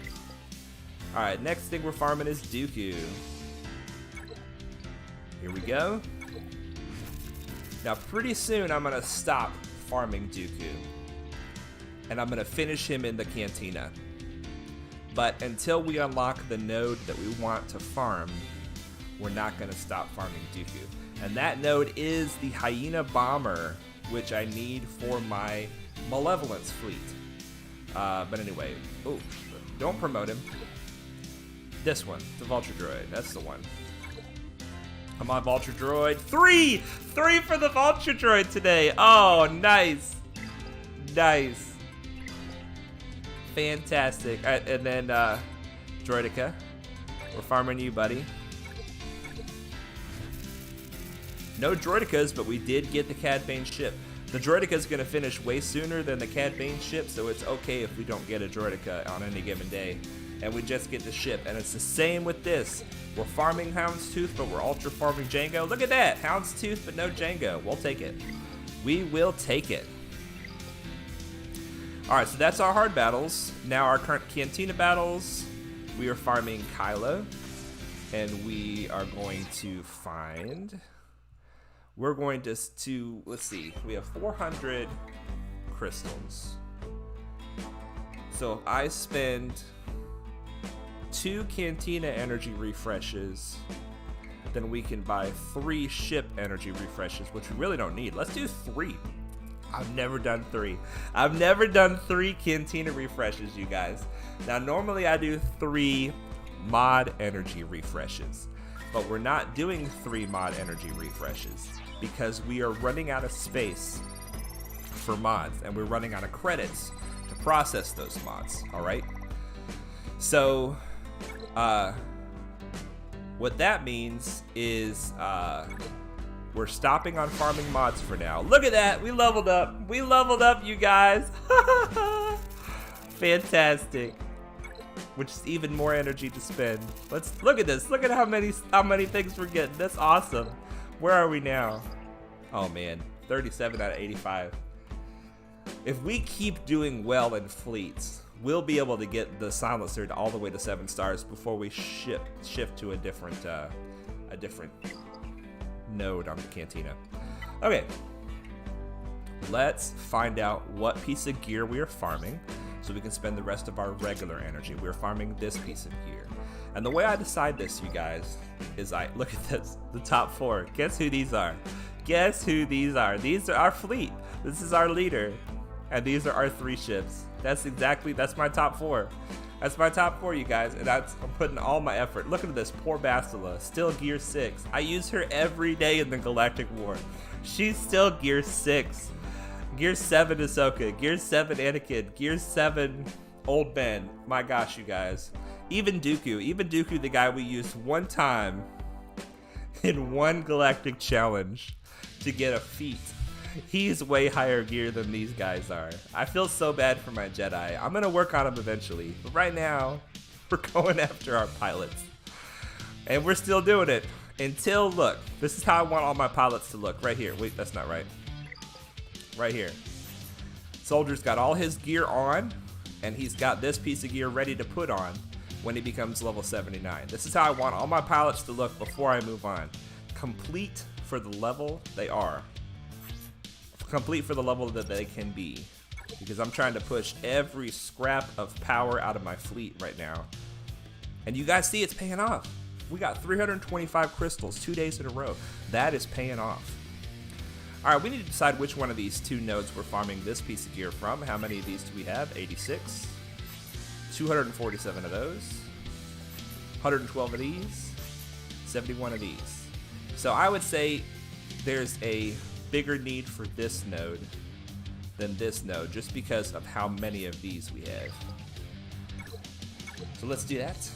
All right, next thing we're farming is Dooku. Here we go. Now, pretty soon, I'm going to stop farming Dooku. And I'm going to finish him in the cantina. But until we unlock the node that we want to farm, we're not going to stop farming Dooku. And that node is the Hyena Bomber, which I need for my Malevolence fleet. But anyway, oh, don't promote him. This one, the Vulture Droid, that's the one. Come on, Vulture Droid. 3 for the Vulture Droid today. Oh, nice. Nice. Fantastic. And then Droidica, we're farming you, buddy. No Droidicas, but we did get the Cad Bane ship. The Droidica is going to finish way sooner than the Cad Bane ship, so it's okay if we don't get a Droidica on any given day. And we just get the ship. And it's the same with this. We're farming Houndstooth, but we're ultra farming Jango. Look at that. Houndstooth, but no Jango. We'll take it. We will take it. Alright, so that's our hard battles. Now our current Cantina battles. We are farming Kylo. And we are going to find... We're going to let's see. We have 400 crystals. So if I spend 2 Cantina energy refreshes, then we can buy 3 ship energy refreshes, which we really don't need. Let's do 3. I've never done 3. I've never done 3 Cantina refreshes, you guys. Now, normally I do 3 mod energy refreshes, but we're not doing 3 mod energy refreshes because we are running out of space for mods, and we're running out of credits to process those mods, all right? So, what that means is we're stopping on farming mods for now. Look at that, we leveled up. We leveled up, you guys. Fantastic. Which is even more energy to spend. Let's look at this. Look at how many things we're getting. That's awesome. Where are we now? Oh man, 37 out of 85. If we keep doing well in fleets, we'll be able to get the silencer all the way to 7 stars before we shift to a different node on the Cantina. Okay, let's find out what piece of gear we are farming so we can spend the rest of our regular energy. We're farming this piece of gear. And the way I decide this, you guys, is look at this, the top 4. Guess who these are? Guess who these are? These are our fleet. This is our leader. And these are our 3 ships. That's my top 4. That's my top 4, you guys, and I'm putting all my effort. Look at this, poor Bastila, still gear 6. I use her every day in the Galactic War. She's still gear 6. Gear 7 Ahsoka, gear 7 Anakin, gear 7 Old Ben. My gosh, you guys. Even Dooku, the guy we used one time in one Galactic challenge to get a feat. He's way higher gear than these guys are. I feel so bad for my Jedi. I'm gonna work on him eventually, but right now, we're going after our pilots. And we're still doing it until, look, this is how I want all my pilots to look. Right here. Wait, that's not right. Right here. Soldier's got all his gear on, and he's got this piece of gear ready to put on when he becomes level 79. This is how I want all my pilots to look before I move on. Complete for the level they are. Complete for the level that they can be, because I'm trying to push every scrap of power out of my fleet right now. And you guys see it's paying off. We got 325 crystals 2 days in a row. That is paying off. All right, we need to decide which one of these 2 nodes we're farming this piece of gear from. How many of these do we have? 86. 247 of those. 112 of these, 71 of these. So I would say there's a bigger need for this node than this node, just because of how many of these we have. So let's do that.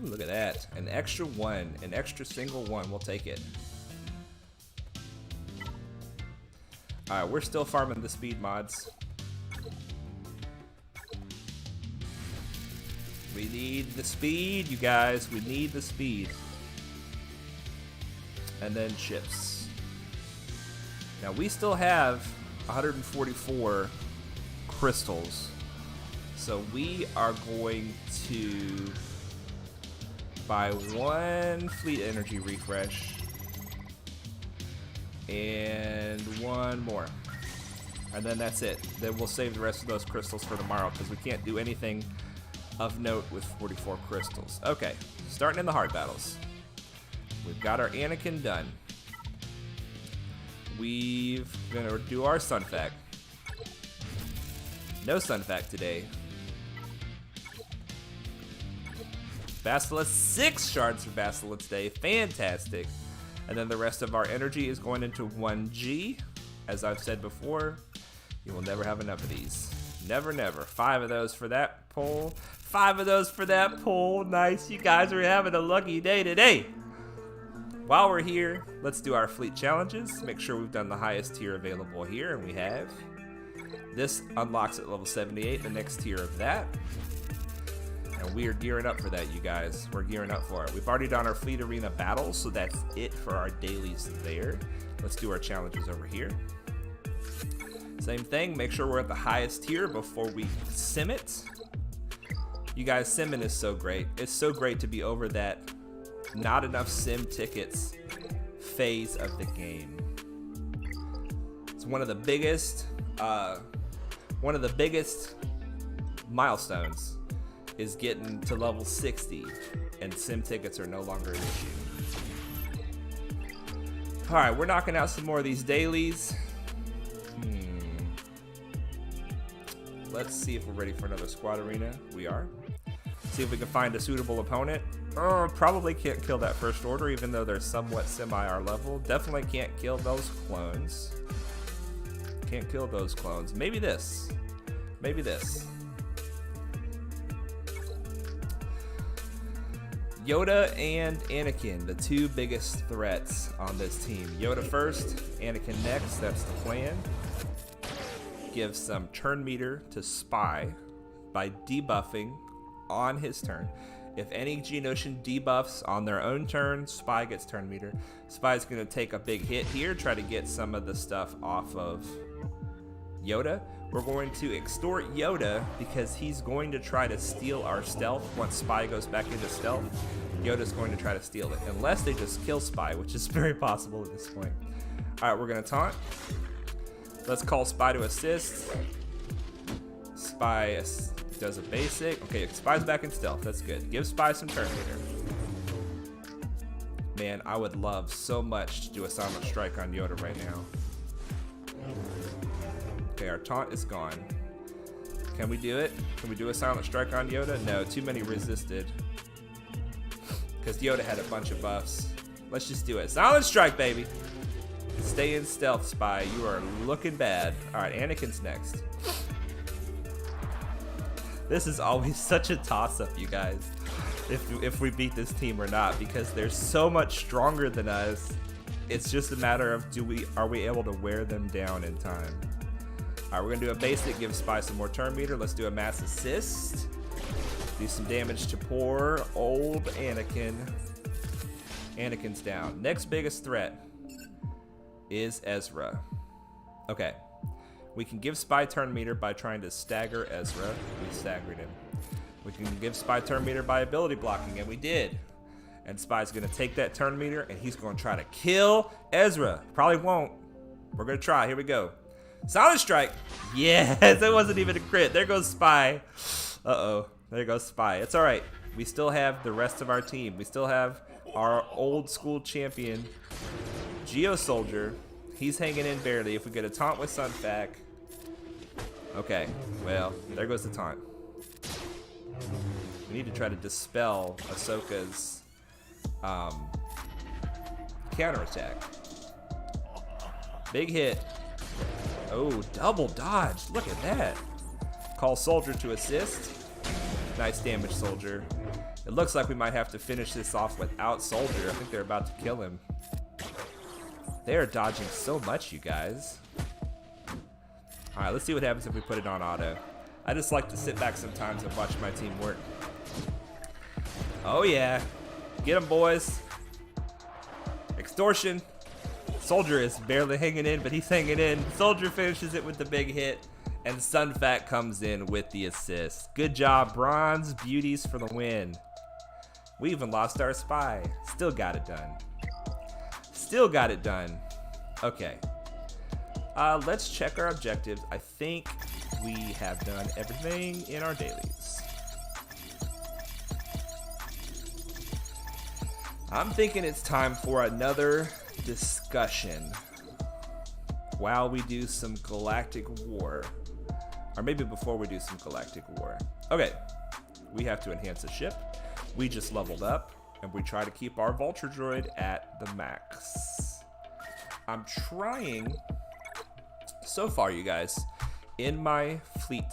Ooh, look at that. An extra one, an extra single one, we'll take it. Alright, we're still farming the speed mods. We need the speed, you guys. We need the speed. And then chips. Now we still have 144 crystals. So we are going to buy one fleet energy refresh. And one more. And then that's it. Then we'll save the rest of those crystals for tomorrow because we can't do anything of note with 44 crystals. Okay, starting in the hard battles. We've got our Anakin done. We're gonna do our Sun Fact. No Sun Fact today. Basilisk, 6 shards for Basilisk today. Fantastic. And then the rest of our energy is going into 1G. As I've said before, you will never have enough of these. Never, never. 5 of those for that pull. 5 of those for that pull. Nice. You guys are having a lucky day today. While we're here, let's do our fleet challenges. Make sure we've done the highest tier available here, and we have. This unlocks at level 78, the next tier of that. And we are gearing up for that, you guys. We're gearing up for it. We've already done our fleet arena battles, so that's it for our dailies there. Let's do our challenges over here. Same thing, make sure we're at the highest tier before we sim it. You guys, simming is so great. It's so great to be over that not enough sim tickets phase of the game. It's one of the biggest milestones is getting to level 60, and sim tickets are no longer an issue. All right, we're knocking out some more of these dailies. Let's see if we're ready for another squad arena. We are. See if we can find a suitable opponent. Probably can't kill that first order, even though they're somewhat semi our level. Definitely can't kill those clones. Can't kill those clones. Maybe this. Maybe this. Yoda and Anakin, the 2 biggest threats on this team. Yoda first, Anakin next. That's the plan. Give some turn meter to Spy by debuffing on his turn. If any Geonosian debuffs on their own turn, Spy gets turn meter. Spy's going to take a big hit here, try to get some of the stuff off of Yoda. We're going to extort Yoda because he's going to try to steal our stealth. Once Spy goes back into stealth, Yoda's going to try to steal it. Unless they just kill Spy, which is very possible at this point. All right, we're going to taunt. Let's call Spy to assist. Spy does a basic. Okay, Spy's back in stealth. That's good. Give Spy some turn meter. Man, I would love so much to do a silent strike on Yoda right now. Okay, our taunt is gone. Can we do it? Can we do a silent strike on Yoda? No, too many resisted. Because Yoda had a bunch of buffs. Let's just do it. Silent strike, baby! Stay in stealth, Spy. You are looking bad. Alright, Anakin's next. This is always such a toss-up, you guys. If we beat this team or not, because they're so much stronger than us. It's just a matter of are we able to wear them down in time. Alright, we're gonna do a basic, give Spy some more turn meter. Let's do a mass assist. Do some damage to poor old Anakin. Anakin's down. Next biggest threat is Ezra. Okay. We can give Spy turn meter by trying to stagger Ezra. We staggered him. We can give Spy turn meter by ability blocking, and we did. And Spy's gonna take that turn meter and he's gonna try to kill Ezra. Probably won't. We're gonna try. Here we go. Silent strike. Yes, that wasn't even a crit. There goes Spy. Uh-oh. There goes Spy. It's all right. We still have the rest of our team. We still have our old school champion, Geo Soldier. He's hanging in barely. If we get a taunt with Sunfac. Okay, well, there goes the taunt. We need to try to dispel Ahsoka's counterattack. Big hit. Oh, double dodge. Look at that. Call Soldier to assist. Nice damage, Soldier. It looks like we might have to finish this off without Soldier. I think they're about to kill him. They are dodging so much, you guys. All right, let's see what happens if we put it on auto. I just like to sit back sometimes and watch my team work. Oh yeah, get him, boys. Extortion. Soldier is barely hanging in, but he's hanging in. Soldier finishes it with the big hit, and Sunfat comes in with the assist. Good job, Bronze Beauties, for the win. We even lost our spy. Still got it done. Still got it done. Okay. Let's check our objectives. I think we have done everything in our dailies. I'm thinking it's time for another discussion while we do some Galactic War. Or maybe before we do some Galactic War. Okay, we have to enhance a ship. We just leveled up, and we try to keep our Vulture Droid at the max. I'm trying, so far you guys, in my fleet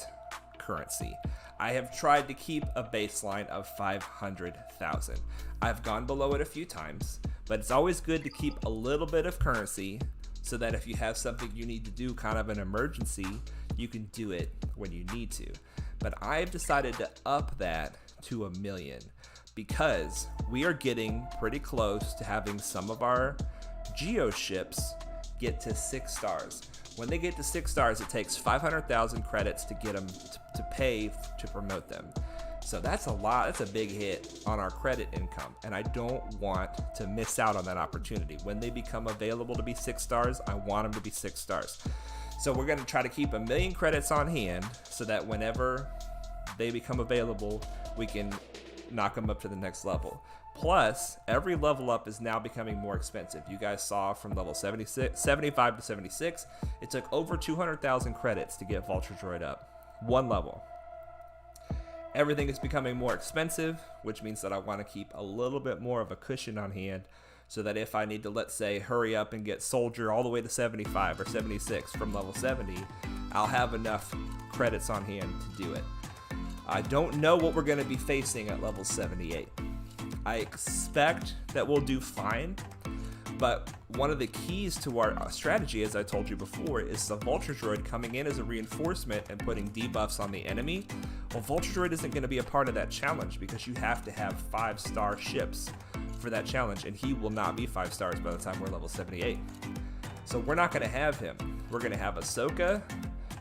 currency, I have tried to keep a baseline of 500,000. I've gone below it a few times, but it's always good to keep a little bit of currency so that if you have something you need to do, kind of an emergency, you can do it when you need to. But I've decided to up that to 1 million because we are getting pretty close to having some of our Geo ships get to 6 stars. When they get to 6 stars, it takes 500,000 credits to get them to pay to promote them. So that's a lot. That's a big hit on our credit income, and I don't want to miss out on that opportunity. When they become available to be 6 stars, I want them to be 6 stars. So we're going to try to keep 1 million credits on hand so that whenever they become available, we can knock them up to the next level. Plus, every level up is now becoming more expensive. You guys saw from level 75 to 76, it took over 200,000 credits to get Vulture Droid up. 1 level. Everything is becoming more expensive, which means that I want to keep a little bit more of a cushion on hand so that if I need to, let's say, hurry up and get Soldier all the way to 75 or 76 from level 70, I'll have enough credits on hand to do it. I don't know what we're going to be facing at level 78. I expect that we'll do fine, but one of the keys to our strategy, as I told you before, is the Vulture Droid coming in as a reinforcement and putting debuffs on the enemy. Well, Vulture Droid isn't going to be a part of that challenge because you have to have 5-star ships for that challenge, and he will not be 5 stars by the time we're level 78. So we're not going to have him. We're going to have Ahsoka.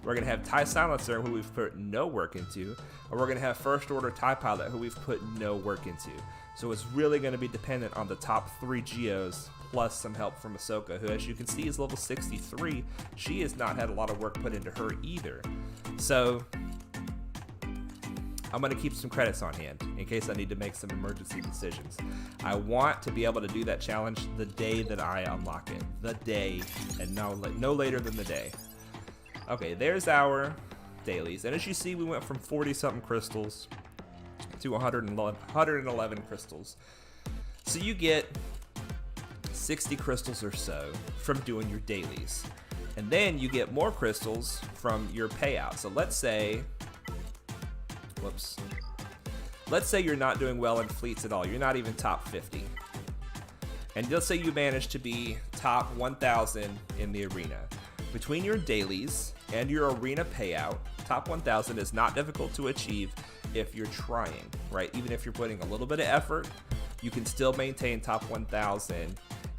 We're going to have TIE Silencer, who we've put no work into, and we're going to have First Order TIE Pilot, who we've put no work into. So it's really going to be dependent on the top 3 Geos, plus some help from Ahsoka, who, as you can see, is level 63. She has not had a lot of work put into her either. So I'm going to keep some credits on hand in case I need to make some emergency decisions. I want to be able to do that challenge the day that I unlock it. The day, and no later than the day. Okay, there's our dailies. And as you see, we went from 40-something crystals to 111 crystals. So you get 60 crystals or so from doing your dailies. And then you get more crystals from your payout. So let's say, let's say you're not doing well in fleets at all. You're not even top 50. And let's say you manage to be top 1,000 in the arena. Between your dailies and your arena payout, top 1,000 is not difficult to achieve if you're trying, right? Even if you're putting a little bit of effort, you can still maintain top 1,000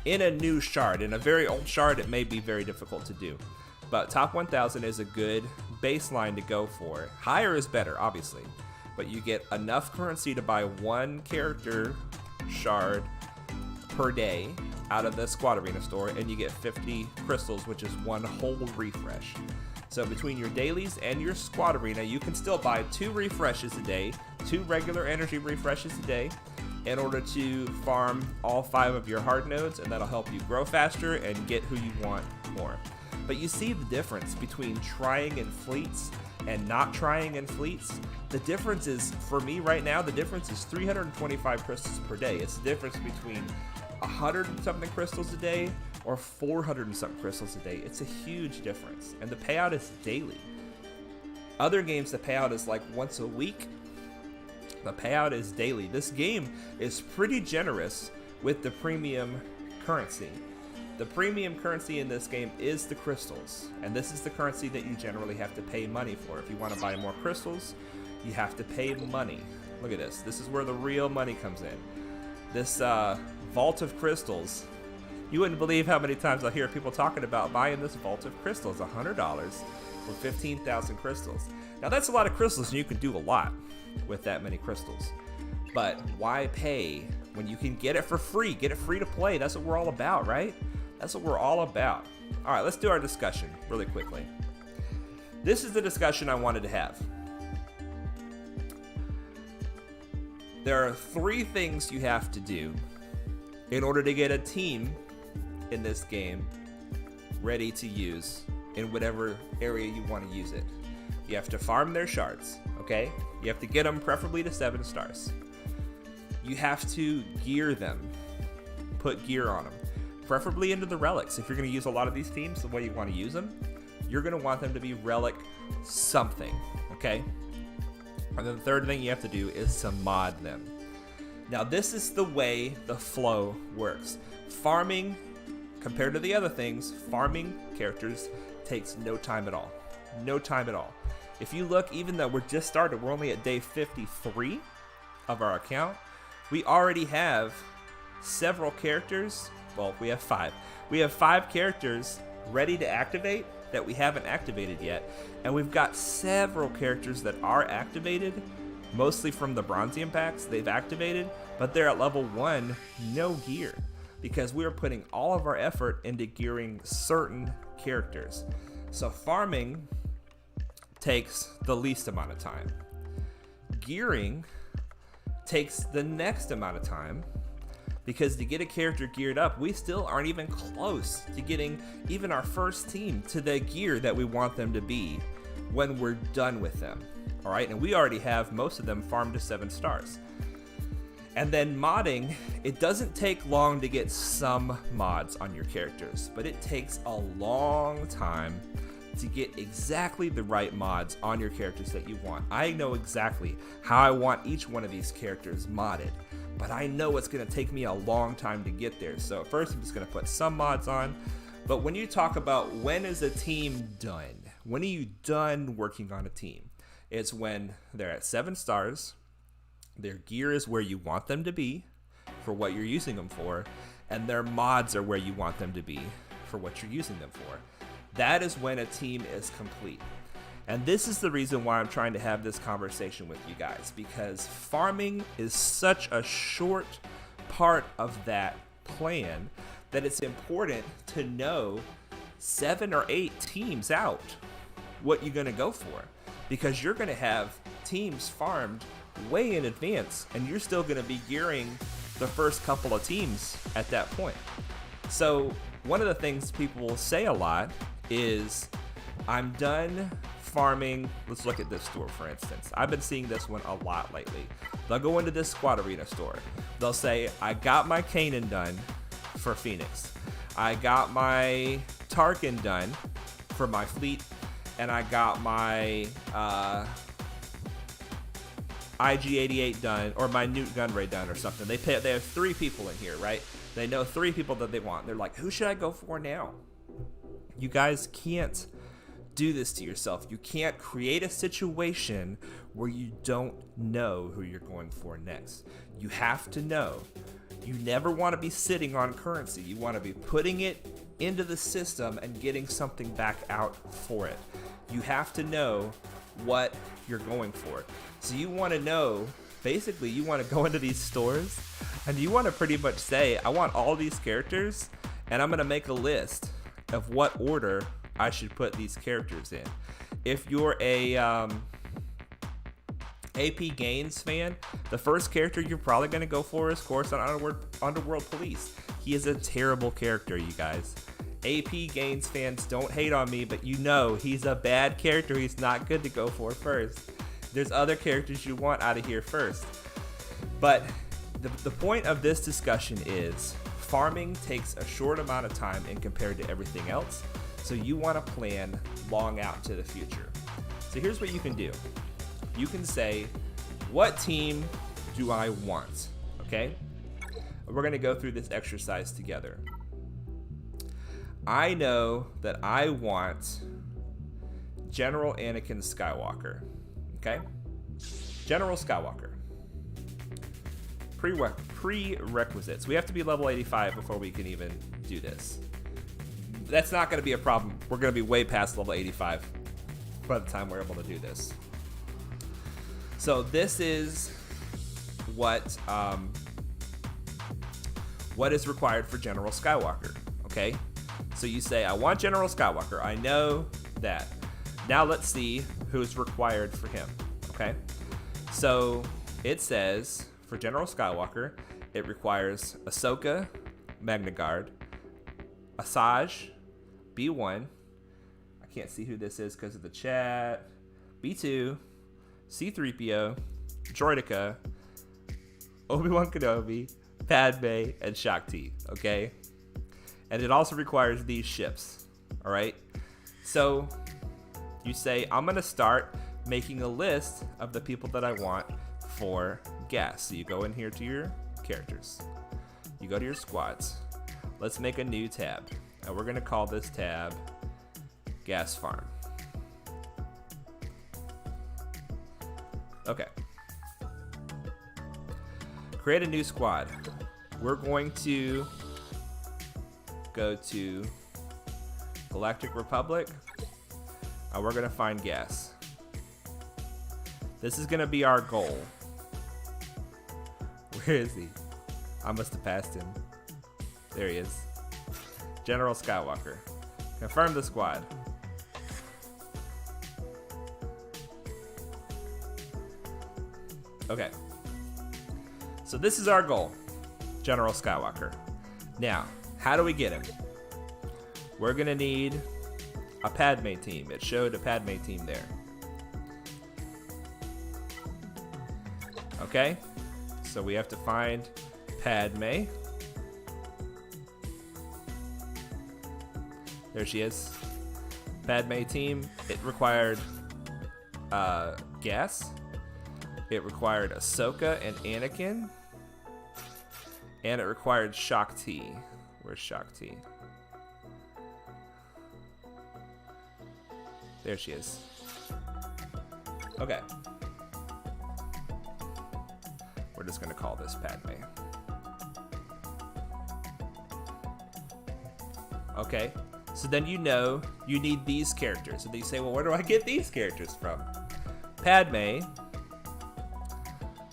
in a new shard. In a very old shard, it may be very difficult to do. But top 1,000 is a good baseline to go for. Higher is better, obviously. But you get enough currency to buy 1 character shard per day out of the Squad Arena store, and you get 50 crystals, which is 1 whole refresh. So between your dailies and your Squad Arena, you can still buy 2 refreshes a day, 2 regular energy refreshes a day, in order to farm all 5 of your hard nodes, and that'll help you grow faster and get who you want more. But you see the difference between trying in fleets and not trying in fleets, the difference is, for me right now, the difference is 325 crystals per day. It's the difference between 100 and something crystals a day or 400 and something crystals a day. It's a huge difference. And the payout is daily. Other games, the payout is like once a week. The payout is daily. This game is pretty generous with the premium currency. The premium currency in this game is the crystals, and this is the currency that you generally have to pay money for. If you want to buy more crystals, you have to pay money. Look at this. This is where the real money comes in. This vault of crystals. You wouldn't believe how many times I hear people talking about buying this vault of crystals, $100 for 15,000 crystals. Now that's a lot of crystals, and you can do a lot with that many crystals. But why pay when you can get it for free? Get it free to play. That's what we're all about, right? That's what we're all about. All right, let's do our discussion really quickly. This is the discussion I wanted to have. There are 3 things you have to do in order to get a team in this game ready to use in whatever area you want to use it. You have to farm their shards, okay? You have to get them preferably to 7 stars. You have to gear them, put gear on them, preferably into the relics. If you're going to use a lot of these teams, the way you want to use them, you're going to want them to be relic something, okay? And then the third thing you have to do is to mod them. Now this is the way the flow works. Farming, compared to the other things, farming characters takes no time at all. No time at all. If you look, even though we're just started, we're only at day 53 of our account, we already have several characters. Well, we have 5. We have 5 characters ready to activate that we haven't activated yet. And we've got several characters that are activated, mostly from the Bronzium packs they've activated, but they're at level 1, no gear, because we are putting all of our effort into gearing certain characters. So farming takes the least amount of time. Gearing takes the next amount of time, because to get a character geared up, we still aren't even close to getting even our first team to the gear that we want them to be when we're done with them. All right, and we already have most of them farmed to 7 stars. And then modding, it doesn't take long to get some mods on your characters, but it takes a long time to get exactly the right mods on your characters that you want. I know exactly how I want each one of these characters modded, but I know it's going to take me a long time to get there. So first I'm just going to put some mods on. But when you talk about when is a team done, when are you done working on a team? It's when they're at 7 stars, their gear is where you want them to be for what you're using them for, and their mods are where you want them to be for what you're using them for. That is when a team is complete. And this is the reason why I'm trying to have this conversation with you guys, because farming is such a short part of that plan that it's important to know 7 or 8 teams out what you're going to go for, because you're going to have teams farmed way in advance and you're still going to be gearing the first couple of teams at that point. So one of the things people will say a lot is, I'm done farming. Let's look at this store, for instance. I've been seeing this one a lot lately. They'll go into this squad arena store. They'll say, I got my Kanan done for Phoenix. I got my Tarkin done for my fleet. And I got my IG-88 done, or my Newt Gunray done or something. They have 3 people in here, right? They know 3 people that they want. They're like, who should I go for now? You guys can't do this to yourself. You can't create a situation where you don't know who you're going for next. You have to know. You never want to be sitting on currency. You want to be putting it into the system and getting something back out for it. You have to know what you're going for. So you want to know, basically you want to go into these stores and you want to pretty much say, I want all these characters and I'm going to make a list of what order I should put these characters in. If you're a AP Gaines fan, the first character you're probably going to go for is, of course, on Underworld Police. He is a terrible character, you guys. AP Gains fans, don't hate on me, but you know he's a bad character. He's not good to go for first. There's other characters you want out of here first. But the point of this discussion is farming takes a short amount of time and compared to everything else. So you want to plan long out to the future. So here's what you can do. You can say, what team do I want? Okay? We're going to go through this exercise together. I know that I want General Anakin Skywalker. Okay? General Skywalker. Prerequisites. We have to be level 85 before we can even do this. That's not going to be a problem. We're going to be way past level 85 by the time we're able to do this. So this is what is required for General Skywalker. Okay? So you say, I want General Skywalker. I know that. Now let's see who's required for him. Okay? So it says for General Skywalker, it requires Ahsoka, Magna Guard, Asajj, B1. I can't see who this is because of the chat. B2, C-3PO, Droideka, Obi-Wan Kenobi, Padme, and Shakti. Okay? And it also requires these ships. All right? So you say, I'm going to start making a list of the people that I want for gas. So you go in here to your characters. You go to your squads. Let's make a new tab. And we're going to call this tab Gas Farm. Okay. Create a new squad. We're going to go to Galactic Republic, and we're going to find gas. This is going to be our goal. Where is he? I must have passed him. There he is. General Skywalker. Confirm the squad. Okay. So this is our goal. General Skywalker. Now, how do we get him? We're going to need a Padme team. It showed a Padme team there. Okay? So we have to find Padme. There she is. Padme team. It required gas. It required Ahsoka and Anakin. And it required Shakti. Where's Shakti? There she is. Okay. We're just going to call this Padme. Okay. So then you know you need these characters. And then you say, well, where do I get these characters from? Padme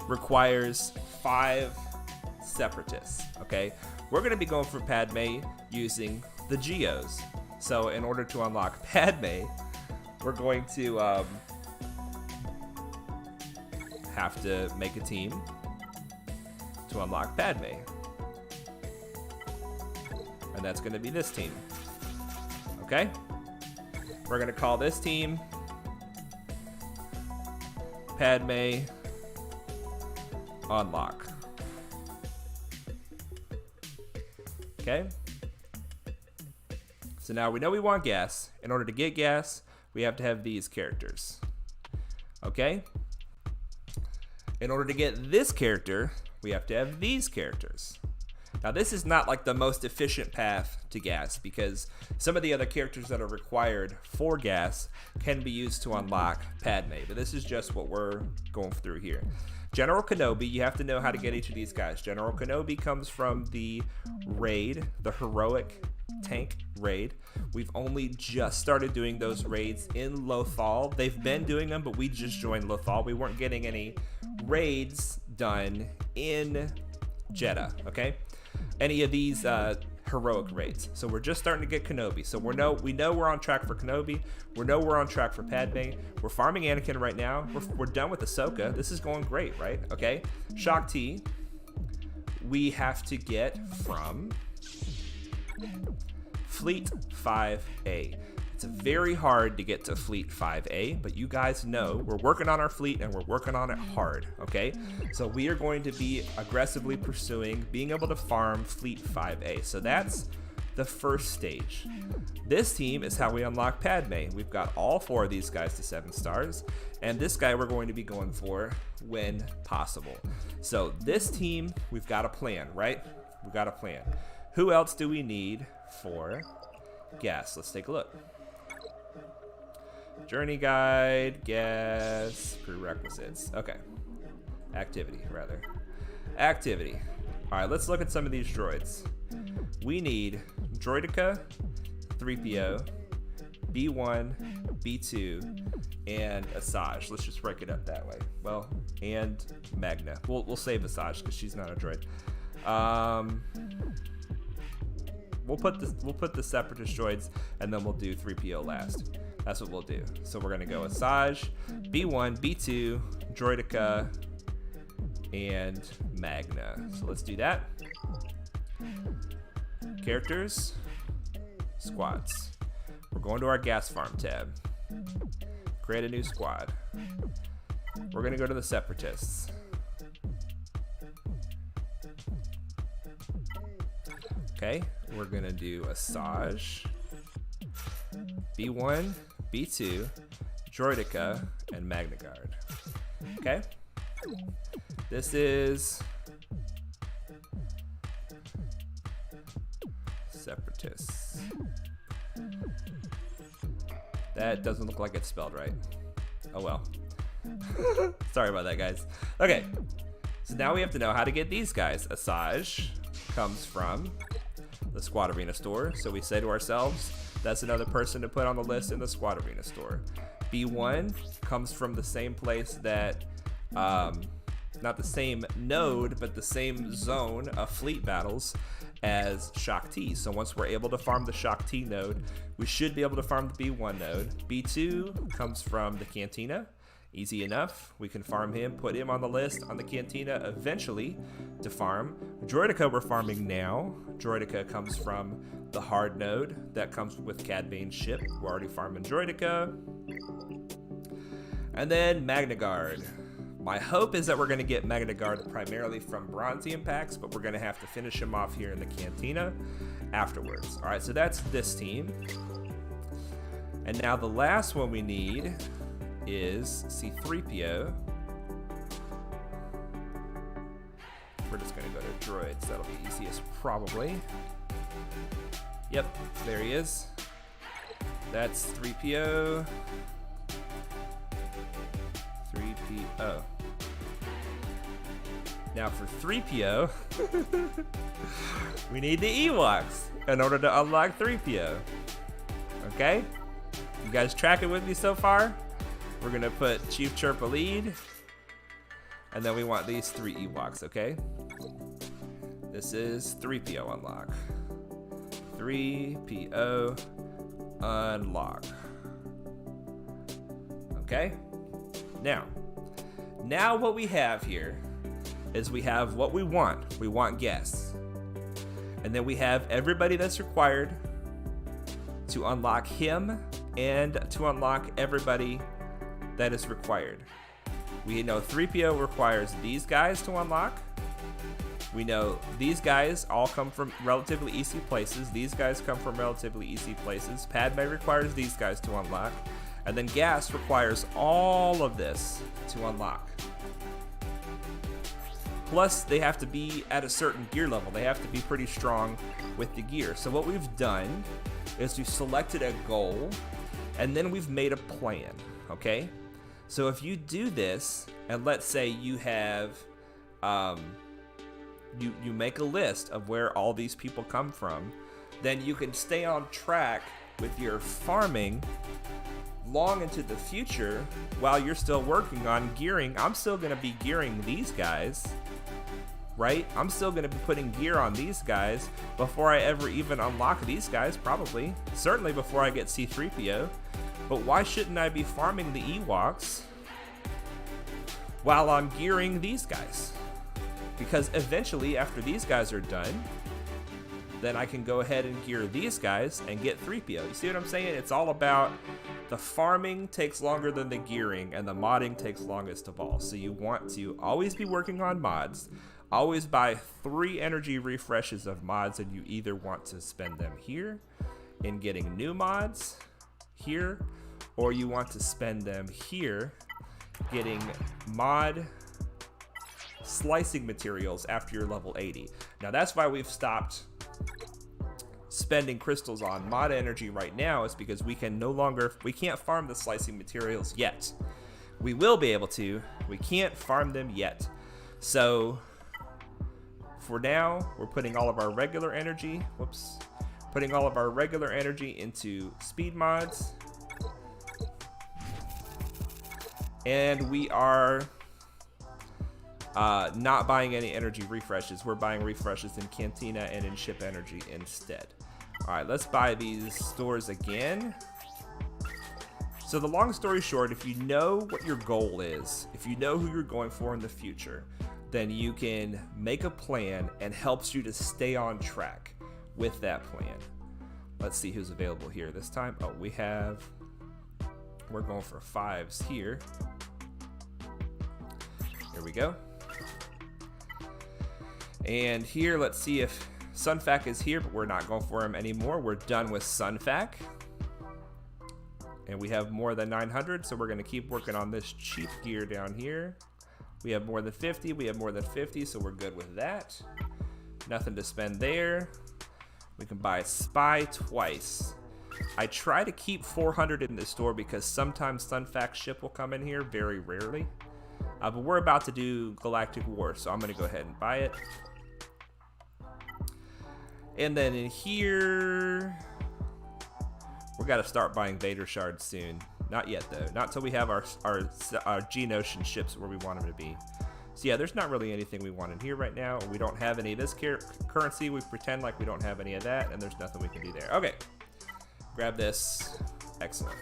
requires 5 separatists. Okay. We're going to be going for Padme using the Geos. So in order to unlock Padme, we're going to have to make a team to unlock Padme. And that's going to be this team. Okay? We're going to call this team Padme Unlock. Okay? So now we know we want gas. In order to get gas, we have to have these characters. Okay? In order to get this character, we have to have these characters. Now this is not like the most efficient path to gas because some of the other characters that are required for gas can be used to unlock Padme, but this is just what we're going through here. General Kenobi, you have to know how to get each of these guys. General Kenobi comes from the raid, the heroic tank raid. We've only just started doing those raids in Lothal. They've been doing them, but we just joined Lothal. We weren't getting any raids done in Jeddah, okay? Any of these heroic raids. So we're just starting to get Kenobi. So we know we're on track for Kenobi. We know we're on track for Padme. We're farming Anakin right now. We're done with Ahsoka. This is going great, right? Okay. Shakti, we have to get from Fleet 5A. It's very hard to get to Fleet 5A, but you guys know we're working on our fleet and we're working on it hard, okay? So we are going to be aggressively pursuing being able to farm Fleet 5A. So that's the first stage. This team is how we unlock Padme. We've got all 4 of these guys to 7 stars, and this guy we're going to be going for when possible. So this team, we've got a plan, right? We've got a plan. Who else do we need for gas? Let's take a look. Journey guide, gas, prerequisites. Okay. Activity, rather. Activity. All right, let's look at some of these droids. We need Droidica, 3PO, B1, B2, and Asajj. Let's just break it up that way. Well, and Magna. We'll save Asajj because she's not a droid. We'll put the separatist droids, and then we'll do 3PO last. That's what we'll do. So we're gonna go Asajj, B1, B2, Droidica, and Magna. So let's do that. Characters, squads. We're going to our gas farm tab. Create a new squad. We're gonna go to the separatists. Okay, we're gonna do Asajj, B1, B2, Droidica, and Magna Guard. Okay, this is separatists. That doesn't look like it's spelled right. Oh well. Sorry about that, guys. Okay, so now we have to know how to get these guys. Asajj comes from the Squad Arena store, so we say to ourselves, that's another person to put on the list in the Squad Arena store. B1 comes from the same place that, not the same node, but the same zone of fleet battles as Shaak Ti. So once we're able to farm the Shaak Ti node, we should be able to farm the B1 node. B2 comes from the Cantina. Easy enough. We can farm him, put him on the list on the Cantina eventually to farm. Droidica we're farming now. Droidica comes from the hard node that comes with Cad Bane's ship. We're already farming Droidica. And then Magna Guard. My hope is that we're going to get Magna Guard primarily from Bronzium packs, but we're going to have to finish him off here in the Cantina afterwards. All right, so that's this team. And now the last one we need is C3PO. We're just going to go to droids. That'll be easiest probably. Yep, there he is. That's 3PO. 3PO. Now for 3PO, we need the Ewoks in order to unlock 3PO. Okay? You guys tracking with me so far? We're gonna put Chief Chirpa lead, and then we want these 3 Ewoks, okay? This is 3PO unlock. 3PO unlock. Okay? Now what we have here is we have what we want. We want guests. And then we have everybody that's required to unlock him and to unlock everybody that is required. We know 3PO requires these guys to unlock. We know these guys all come from relatively easy places. These guys come from relatively easy places. Padme requires these guys to unlock. And then Gas requires all of this to unlock. Plus, they have to be at a certain gear level. They have to be pretty strong with the gear. So what we've done is we've selected a goal, and then we've made a plan, okay? So if you do this, and let's say you have, you make a list of where all these people come from, then you can stay on track with your farming long into the future while you're still working on gearing. I'm still gonna be gearing these guys, right? I'm still gonna be putting gear on these guys before I ever even unlock these guys, probably. Certainly before I get C3PO. But why shouldn't I be farming the Ewoks while I'm gearing these guys? Because eventually, after these guys are done, then I can go ahead and gear these guys and get 3PO. You see what I'm saying? It's all about the farming takes longer than the gearing, and the modding takes longest of all. So you want to always be working on mods. Always buy 3 energy refreshes of mods, and you either want to spend them here in getting new mods here, or you want to spend them here getting mod slicing materials after you're level 80. Now that's why we've stopped spending crystals on mod energy right now, is because we can't farm the slicing materials yet. We will be able to, we can't farm them yet. So for now, we're putting all of our regular energy, putting all of our regular energy into speed mods. And we are not buying any energy refreshes. We're buying refreshes in Cantina and in ship energy instead. All right, let's buy these stores again. So the long story short, if you know what your goal is, if you know who you're going for in the future, then you can make a plan and helps you to stay on track with that plan. Let's see who's available here this time. Oh, we're going for 5s here. Here we go. And here, let's see if Sunfac is here, but we're not going for him anymore. We're done with Sunfac. And we have more than 900, so we're gonna keep working on this cheap gear down here. We have more than 50, we have more than 50, so we're good with that. Nothing to spend there. We can buy Spy twice. I try to keep 400 in the store because sometimes Sunfac's ship will come in here, very rarely. But we're about to do Galactic War, so I'm gonna go ahead and buy it. And then in here, we gotta start buying Vader shards soon. Not yet though, not till we have our Geonosian ships where we want them to be. So yeah, there's not really anything we want in here right now. We don't have any of this currency. We pretend like we don't have any of that, and there's nothing we can do there. Okay, grab this. Excellent.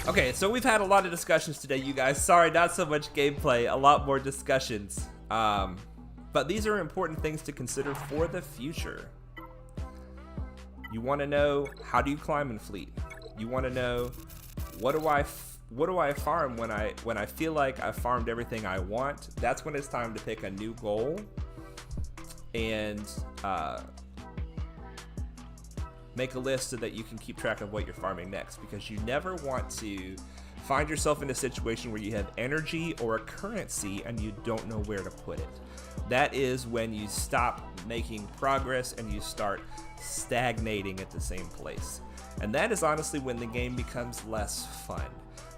Okay, so we've had a lot of discussions today, you guys. Sorry, not so much gameplay, a lot more discussions. But these are important things to consider for the future. You want to know, how do you climb in fleet? You want to know, what do I farm when I feel like I've farmed everything I want? That's when it's time to pick a new goal and make a list so that you can keep track of what you're farming next, because you never want to find yourself in a situation where you have energy or a currency and you don't know where to put it. That is when you stop making progress and you start stagnating at the same place. And that is honestly when the game becomes less fun.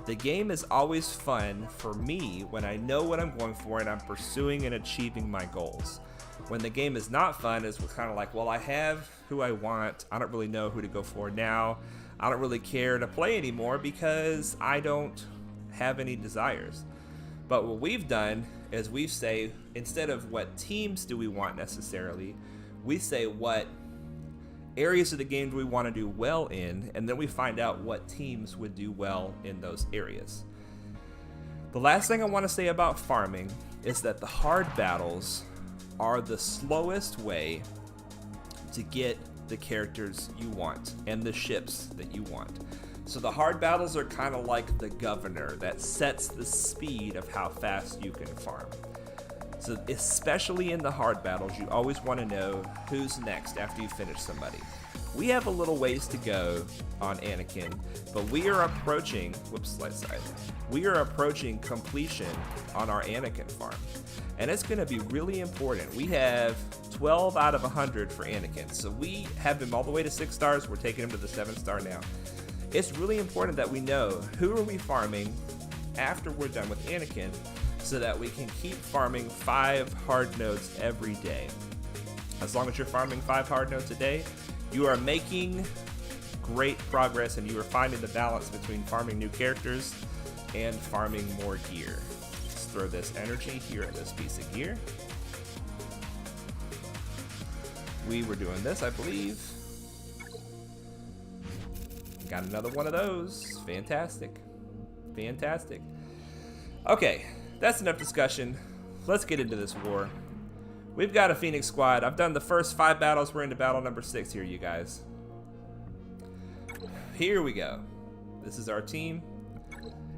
The game is always fun for me when I know what I'm going for and I'm pursuing and achieving my goals. When the game is not fun is we're kind of like, well, I have who I want. I don't really know who to go for now. I don't really care to play anymore because I don't have any desires. But what we've done is we say, instead of what teams do we want necessarily, we say what areas of the game do we want to do well in, and then we find out what teams would do well in those areas. The last thing I want to say about farming is that the hard battles are the slowest way to get the characters you want and the ships that you want. So the hard battles are kind of like the governor that sets the speed of how fast you can farm. So especially in the hard battles, you always want to know who's next after you finish somebody. We have a little ways to go on Anakin, but we are approaching, we are approaching completion on our Anakin farm. And it's going to be really important. We have 12 out of 100 for Anakin. So we have him all the way to 6 stars. We're taking him to the 7-star now. It's really important that we know who are we farming after we're done with Anakin, so that we can keep farming 5 hard nodes every day. As long as you're farming 5 hard nodes a day, you are making great progress and you are finding the balance between farming new characters and farming more gear. Let's throw this energy here at this piece of gear. We were doing this, I believe. Got another one of those. Fantastic. Fantastic. Okay, that's enough discussion. Let's get into this war. We've got a Phoenix squad. I've done the first 5 battles. We're into battle number 6 here, you guys. Here we go. This is our team.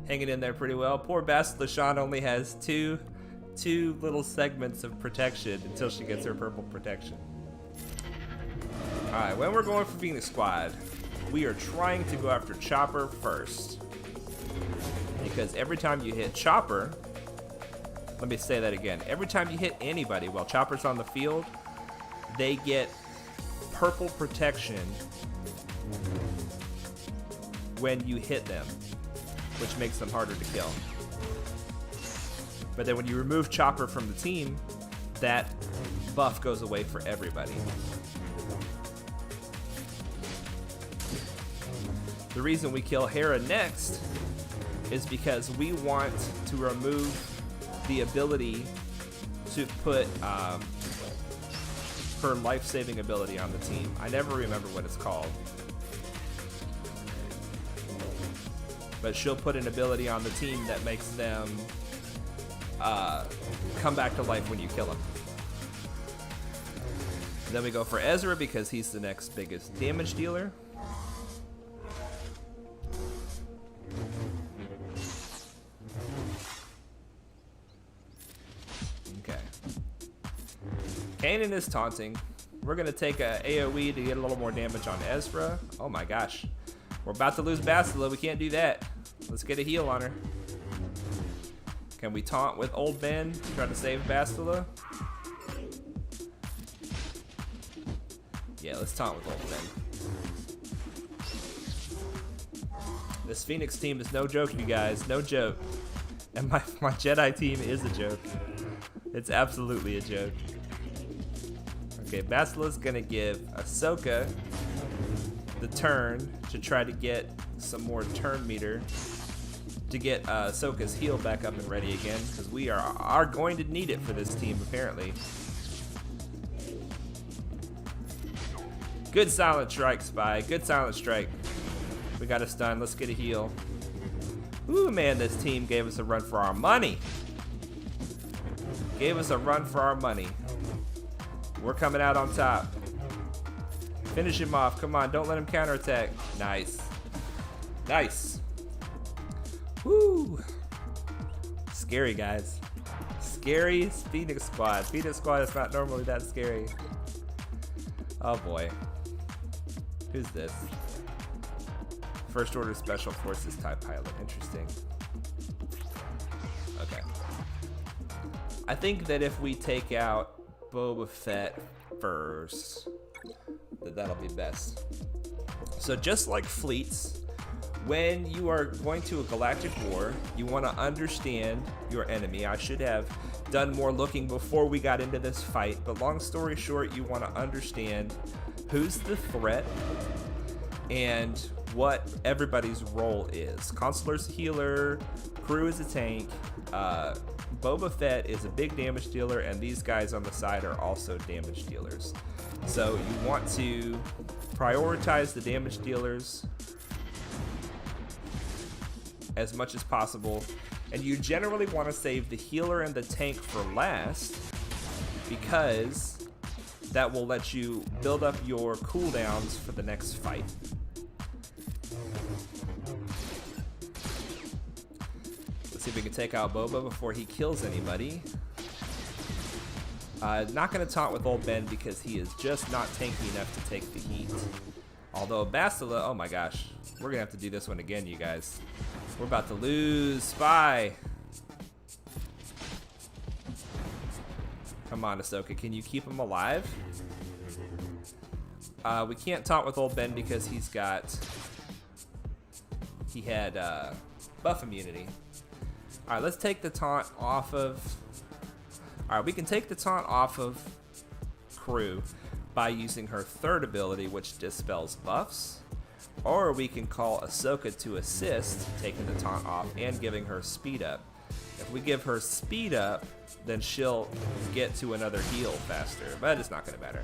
Hanging in there pretty well. Poor Basilisk only has two little segments of protection until she gets her purple protection. Alright, when we're going for Phoenix squad, we are trying to go after Chopper first. Because every time you hit Chopper, let me say that again. Every time you hit anybody while Chopper's on the field, they get purple protection when you hit them, which makes them harder to kill. But then when you remove Chopper from the team, that buff goes away for everybody. The reason we kill Hera next is because we want to remove the ability to put her life-saving ability on the team. I never remember what it's called. But she'll put an ability on the team that makes them come back to life when you kill them. Then we go for Ezra because he's the next biggest damage dealer. Okay. Kanan is taunting. We're going to take a AoE to get a little more damage on Ezra. Oh my gosh. We're about to lose Bastila. We can't do that. Let's get a heal on her. Can we taunt with Old Ben? Try to save Bastila? Yeah, let's taunt with Old Ben. This Phoenix team is no joke, you guys. No joke. And my Jedi team is a joke. It's absolutely a joke. Okay, Bastila's gonna give Ahsoka the turn to try to get some more turn meter to get Ahsoka's heal back up and ready again, because we are going to need it for this team apparently. Good silent strike, Spy. Good silent strike. We got a stun. Let's get a heal. Ooh, man, this team gave us a run for our money. Gave us a run for our money. We're coming out on top. Finish him off. Come on, don't let him counterattack. Nice. Nice. Woo. Scary, guys. Scary Phoenix squad. Phoenix squad is not normally that scary. Oh boy. Who's this? First Order Special Forces type pilot. Interesting. Okay. I think that if we take out Boba Fett first, that'll be best. So just like fleets, when you are going to a galactic war, you want to understand your enemy. I should have done more looking before we got into this fight, but long story short, you want to understand who's the threat and what everybody's role is. Consular's a healer, Crew is a tank, Boba Fett is a big damage dealer, and these guys on the side are also damage dealers. So you want to prioritize the damage dealers as much as possible, and you generally want to save the healer and the tank for last, because that will let you build up your cooldowns for the next fight. Let's see if we can take out Boba before he kills anybody. Not going to taunt with Old Ben because he is just not tanky enough to take the heat. Although Bastila, oh my gosh, we're going to have to do this one again, you guys. We're about to lose Spy. Come on, Ahsoka, can you keep him alive? We can't taunt with Old Ben because he had buff immunity. All right, let's take the taunt off of. All right, we can take the taunt off of Crew by using her third ability, which dispels buffs. Or we can call Ahsoka to assist, taking the taunt off and giving her speed up. If we give her speed up, then she'll get to another heal faster, but it's not going to matter.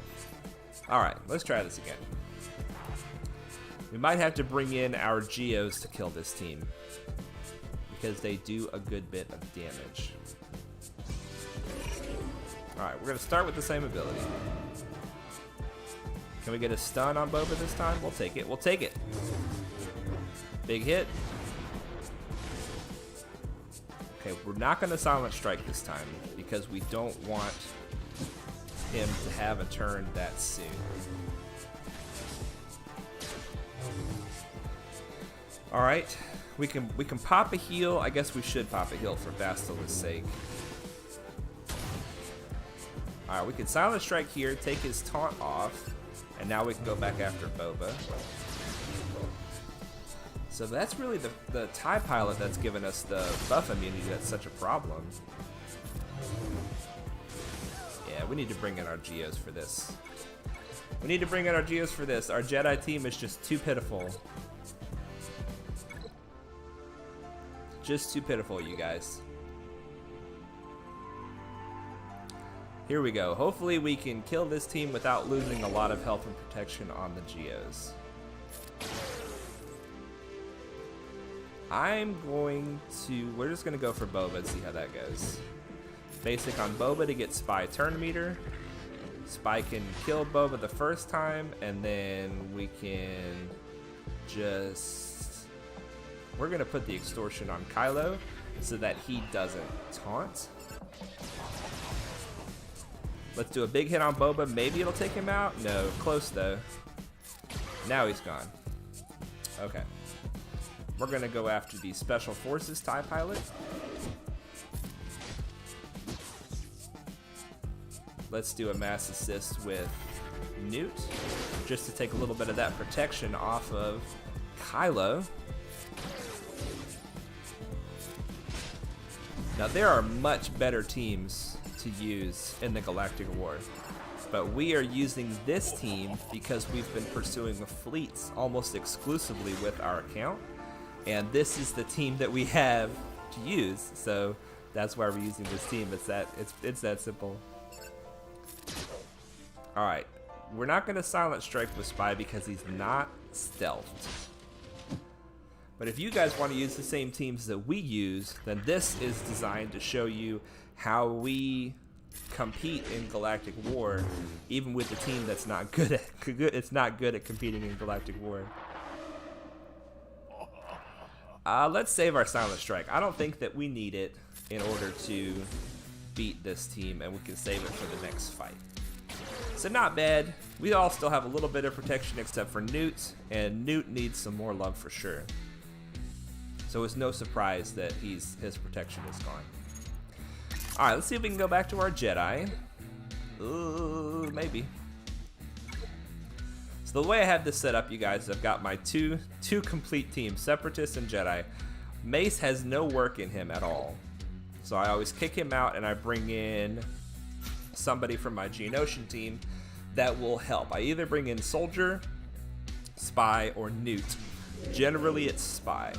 Alright, let's try this again. We might have to bring in our Geos to kill this team, because they do a good bit of damage. Alright, we're going to start with the same ability. Can we get a stun on Boba this time? We'll take it. We'll take it. Big hit. Okay, we're not going to Silent Strike this time because we don't want him to have a turn that soon. Alright, we can pop a heal. I guess we should pop a heal for Bastila's sake. Alright, we can Silent Strike here, take his taunt off, and now we can go back after Boba. So that's really the TIE pilot that's given us the buff immunity that's such a problem. Yeah, we need to bring in our Geos for this. We need to bring in our Geos for this. Our Jedi team is just too pitiful. Just too pitiful, you guys. Here we go. Hopefully we can kill this team without losing a lot of health and protection on the Geos. We're just going to go for Boba and see how that goes. Basic on Boba to get Spy turn meter. Spy can kill Boba the first time, and then we can just... We're going to put the extortion on Kylo so that he doesn't taunt. Let's do a big hit on Boba. Maybe it'll take him out. No, close though. Now he's gone. Okay. We're going to go after the Special Forces TIE pilot. Let's do a mass assist with Newt, just to take a little bit of that protection off of Kylo. Now there are much better teams to use in the Galactic War, but we are using this team because we've been pursuing the fleets almost exclusively with our account, and this is the team that we have to use, so that's why we're using this team. It's that simple. Alright, we're not going to Silent Strike with Spy because he's not stealthed. But if you guys want to use the same teams that we use, then this is designed to show you how we compete in Galactic War, even with a team that's not good at competing in Galactic War. Let's save our Silent Strike. I don't think that we need it in order to beat this team, and we can save it for the next fight. So not bad. We all still have a little bit of protection except for Newt, and Newt needs some more love for sure. So it's no surprise that his protection is gone. Alright, let's see if we can go back to our Jedi. Ooh, maybe. So the way I have this set up, you guys, I've got my two complete teams, Separatists and Jedi. Mace has no work in him at all. So I always kick him out and I bring in somebody from my Geonosian team that will help. I either bring in Soldier, Spy, or Newt. Generally it's Spy,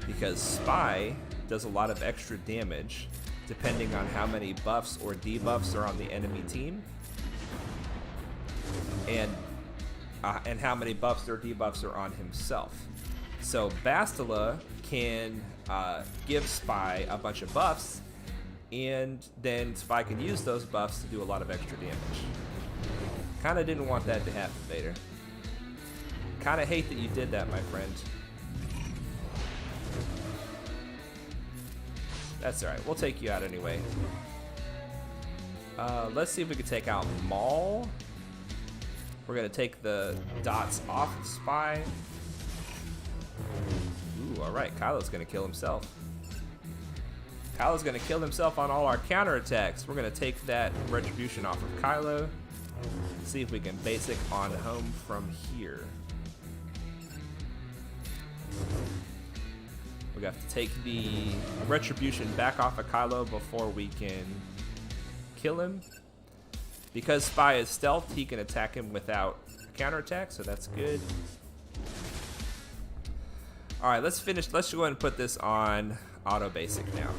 because Spy does a lot of extra damage depending on how many buffs or debuffs are on the enemy team, and how many buffs or debuffs are on himself. So Bastila can give Spy a bunch of buffs, and then Spy can use those buffs to do a lot of extra damage. Kinda didn't want that to happen, Vader. Kinda hate that you did that, my friend. That's alright, we'll take you out anyway. Let's see if we can take out Maul. We're gonna take the dots off of Spy. Ooh, alright, Kylo's gonna kill himself. Kylo's gonna kill himself on all our counterattacks. We're gonna take that retribution off of Kylo. See if we can basic on home from here. We have to take the retribution back off of Kylo before we can kill him. Because Spy is stealth, he can attack him without counterattack, so that's good. Alright, let's finish. Let's go ahead and put this on auto basic now.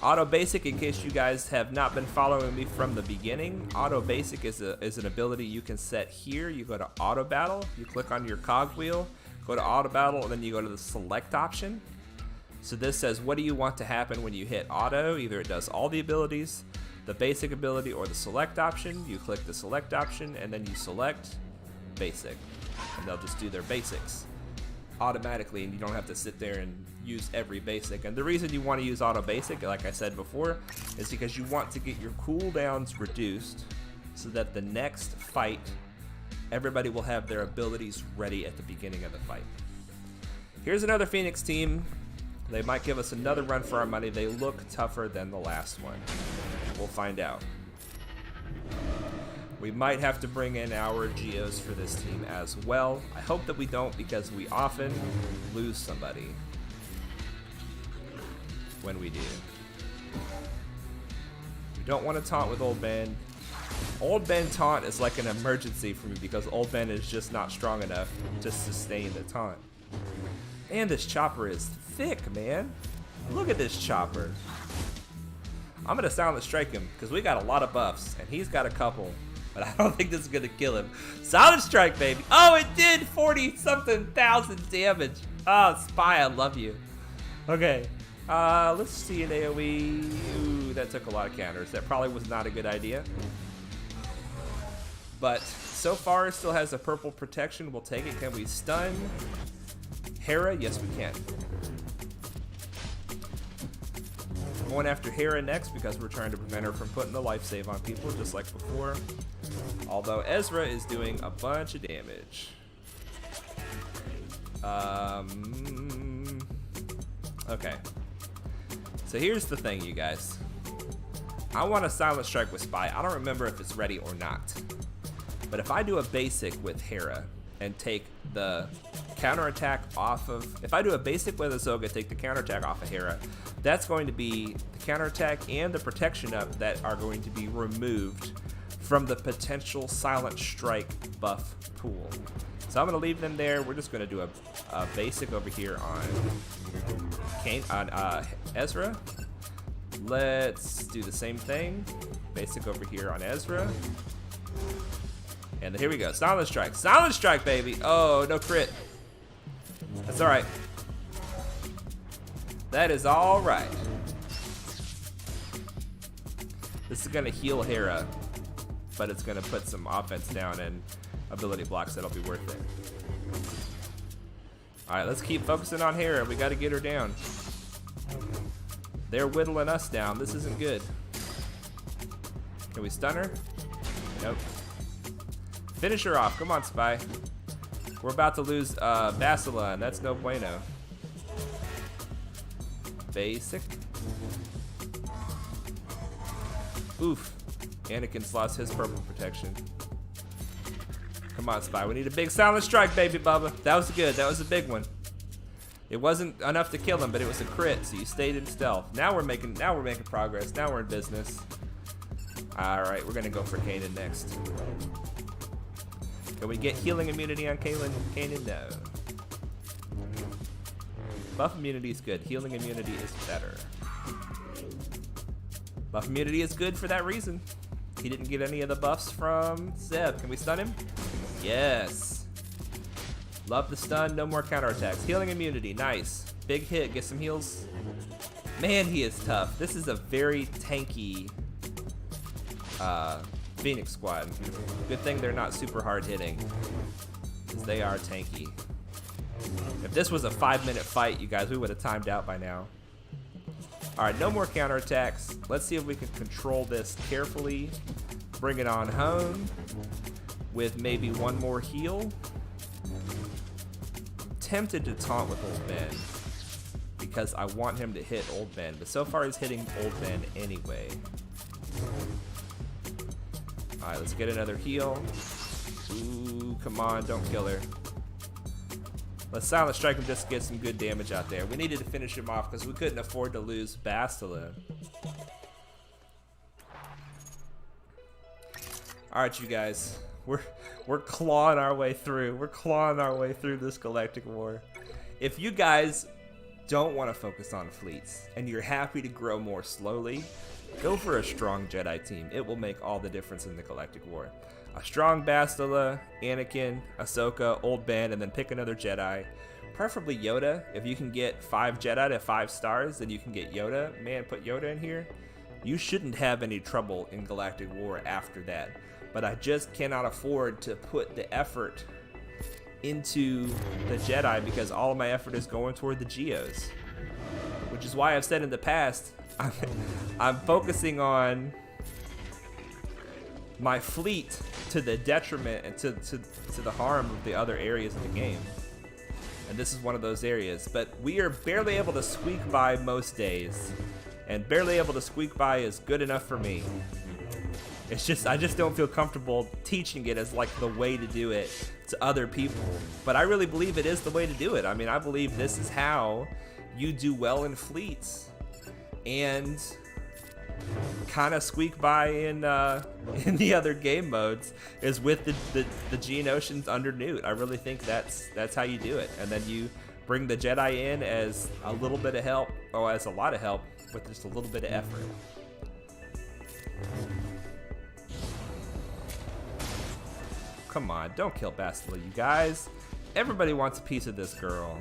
Auto basic, in case you guys have not been following me from the beginning, auto basic is an ability you can set here. You go to auto battle, you click on your cog wheel, go to auto battle, and then you go to the select option. So this says, what do you want to happen when you hit auto? Either it does all the abilities, the basic ability, or the select option. You click the select option and then you select basic, and they'll just do their basics automatically, and you don't have to sit there and use every basic. And the reason you want to use auto basic, like I said before, is because you want to get your cooldowns reduced so that the next fight, everybody will have their abilities ready at the beginning of the fight. Here's another Phoenix team. They might give us another run for our money. They look tougher than the last one. We'll find out. We might have to bring in our Geos for this team as well. I hope that we don't, because we often lose somebody when we do. We don't want to taunt with Old Ben. Old Ben taunt is like an emergency for me because Old Ben is just not strong enough to sustain the taunt. And this chopper is thick, man. Look at this chopper. I'm gonna silent strike him because we got a lot of buffs and he's got a couple, but I don't think this is gonna kill him. Silent strike, baby. Oh, it did 40-something thousand damage. Oh, Spy, I love you. Okay, let's see an AoE. Ooh, that took a lot of counters. That probably was not a good idea. But so far, it still has a purple protection. We'll take it. Can we stun Hera? Yes, we can. Going after Hera next because we're trying to prevent her from putting the life save on people just like before. Although Ezra is doing a bunch of damage. Okay. So here's the thing, you guys. I want a silent strike with Spy. I don't remember if it's ready or not. But if I do a basic with Hera and take the counterattack off of... If I do a basic with Ahsoka, take the counterattack off of Hera, that's going to be the counterattack and the protection up that are going to be removed from the potential silent strike buff pool. So I'm going to leave them there. We're just going to do a basic over here on Ezra. Let's do the same thing. Basic over here on Ezra. And here we go. Silent strike. Silent strike, baby. Oh, no crit. That's all right. That is all right. This is going to heal Hera, but it's going to put some offense down and ability blocks that'll be worth it. All right, let's keep focusing on Hera. We got to get her down. They're whittling us down. This isn't good. Can we stun her? Nope. Finish her off. Come on, Spy. We're about to lose Basila, and that's no bueno. Basic. Oof. Anakin's lost his purple protection. Come on, Spy. We need a big silent strike, baby Bubba. That was good. That was a big one. It wasn't enough to kill him, but it was a crit, so you stayed in stealth. Now we're making progress. Now we're in business. All right, we're gonna go for Kanan next. Can we get healing immunity on Kanan? No. Buff immunity is good. Healing immunity is better. Buff immunity is good for that reason. He didn't get any of the buffs from Zeb. Can we stun him? Yes. Love the stun. No more counterattacks. Healing immunity. Nice. Big hit. Get some heals. Man, he is tough. This is a very tanky Phoenix squad. Good thing they're not super hard hitting, because they are tanky. If this was a 5-minute fight, you guys, we would have timed out by now. All right, no more counterattacks. Let's see if we can control this carefully. Bring it on home with maybe one more heal. I'm tempted to taunt with Old Ben because I want him to hit Old Ben, but so far he's hitting Old Ben anyway. All right, let's get another heal. Ooh, come on, don't kill her. Let's silent strike him just to get some good damage out there. We needed to finish him off because we couldn't afford to lose Bastila. All right, you guys, we're clawing our way through. We're clawing our way through this Galactic War. If you guys don't want to focus on fleets and you're happy to grow more slowly, go for a strong Jedi team. It will make all the difference in the Galactic War. A strong Bastila, Anakin, Ahsoka, Old Ben, and then pick another Jedi. preferably Yoda. If you can get 5 Jedi to 5 stars, then you can get Yoda. Man, put Yoda in here. You shouldn't have any trouble in Galactic War after that. But I just cannot afford to put the effort into the Jedi because all of my effort is going toward the Geos. Which is why I've said in the past, I'm focusing on my fleet to the detriment and to the harm of the other areas of the game. And this is one of those areas. But we are barely able to squeak by most days. And barely able to squeak by is good enough for me. It's just, I just don't feel comfortable teaching it as like the way to do it to other people. But I really believe it is the way to do it. I mean, I believe this is how you do well in fleets. And kind of squeak by in the other game modes is with the Geonosians under Newt. I really think that's how you do it. And then you bring the Jedi in as a little bit of help, or as a lot of help, with just a little bit of effort. Come on, don't kill Bastila, you guys. Everybody wants a piece of this girl.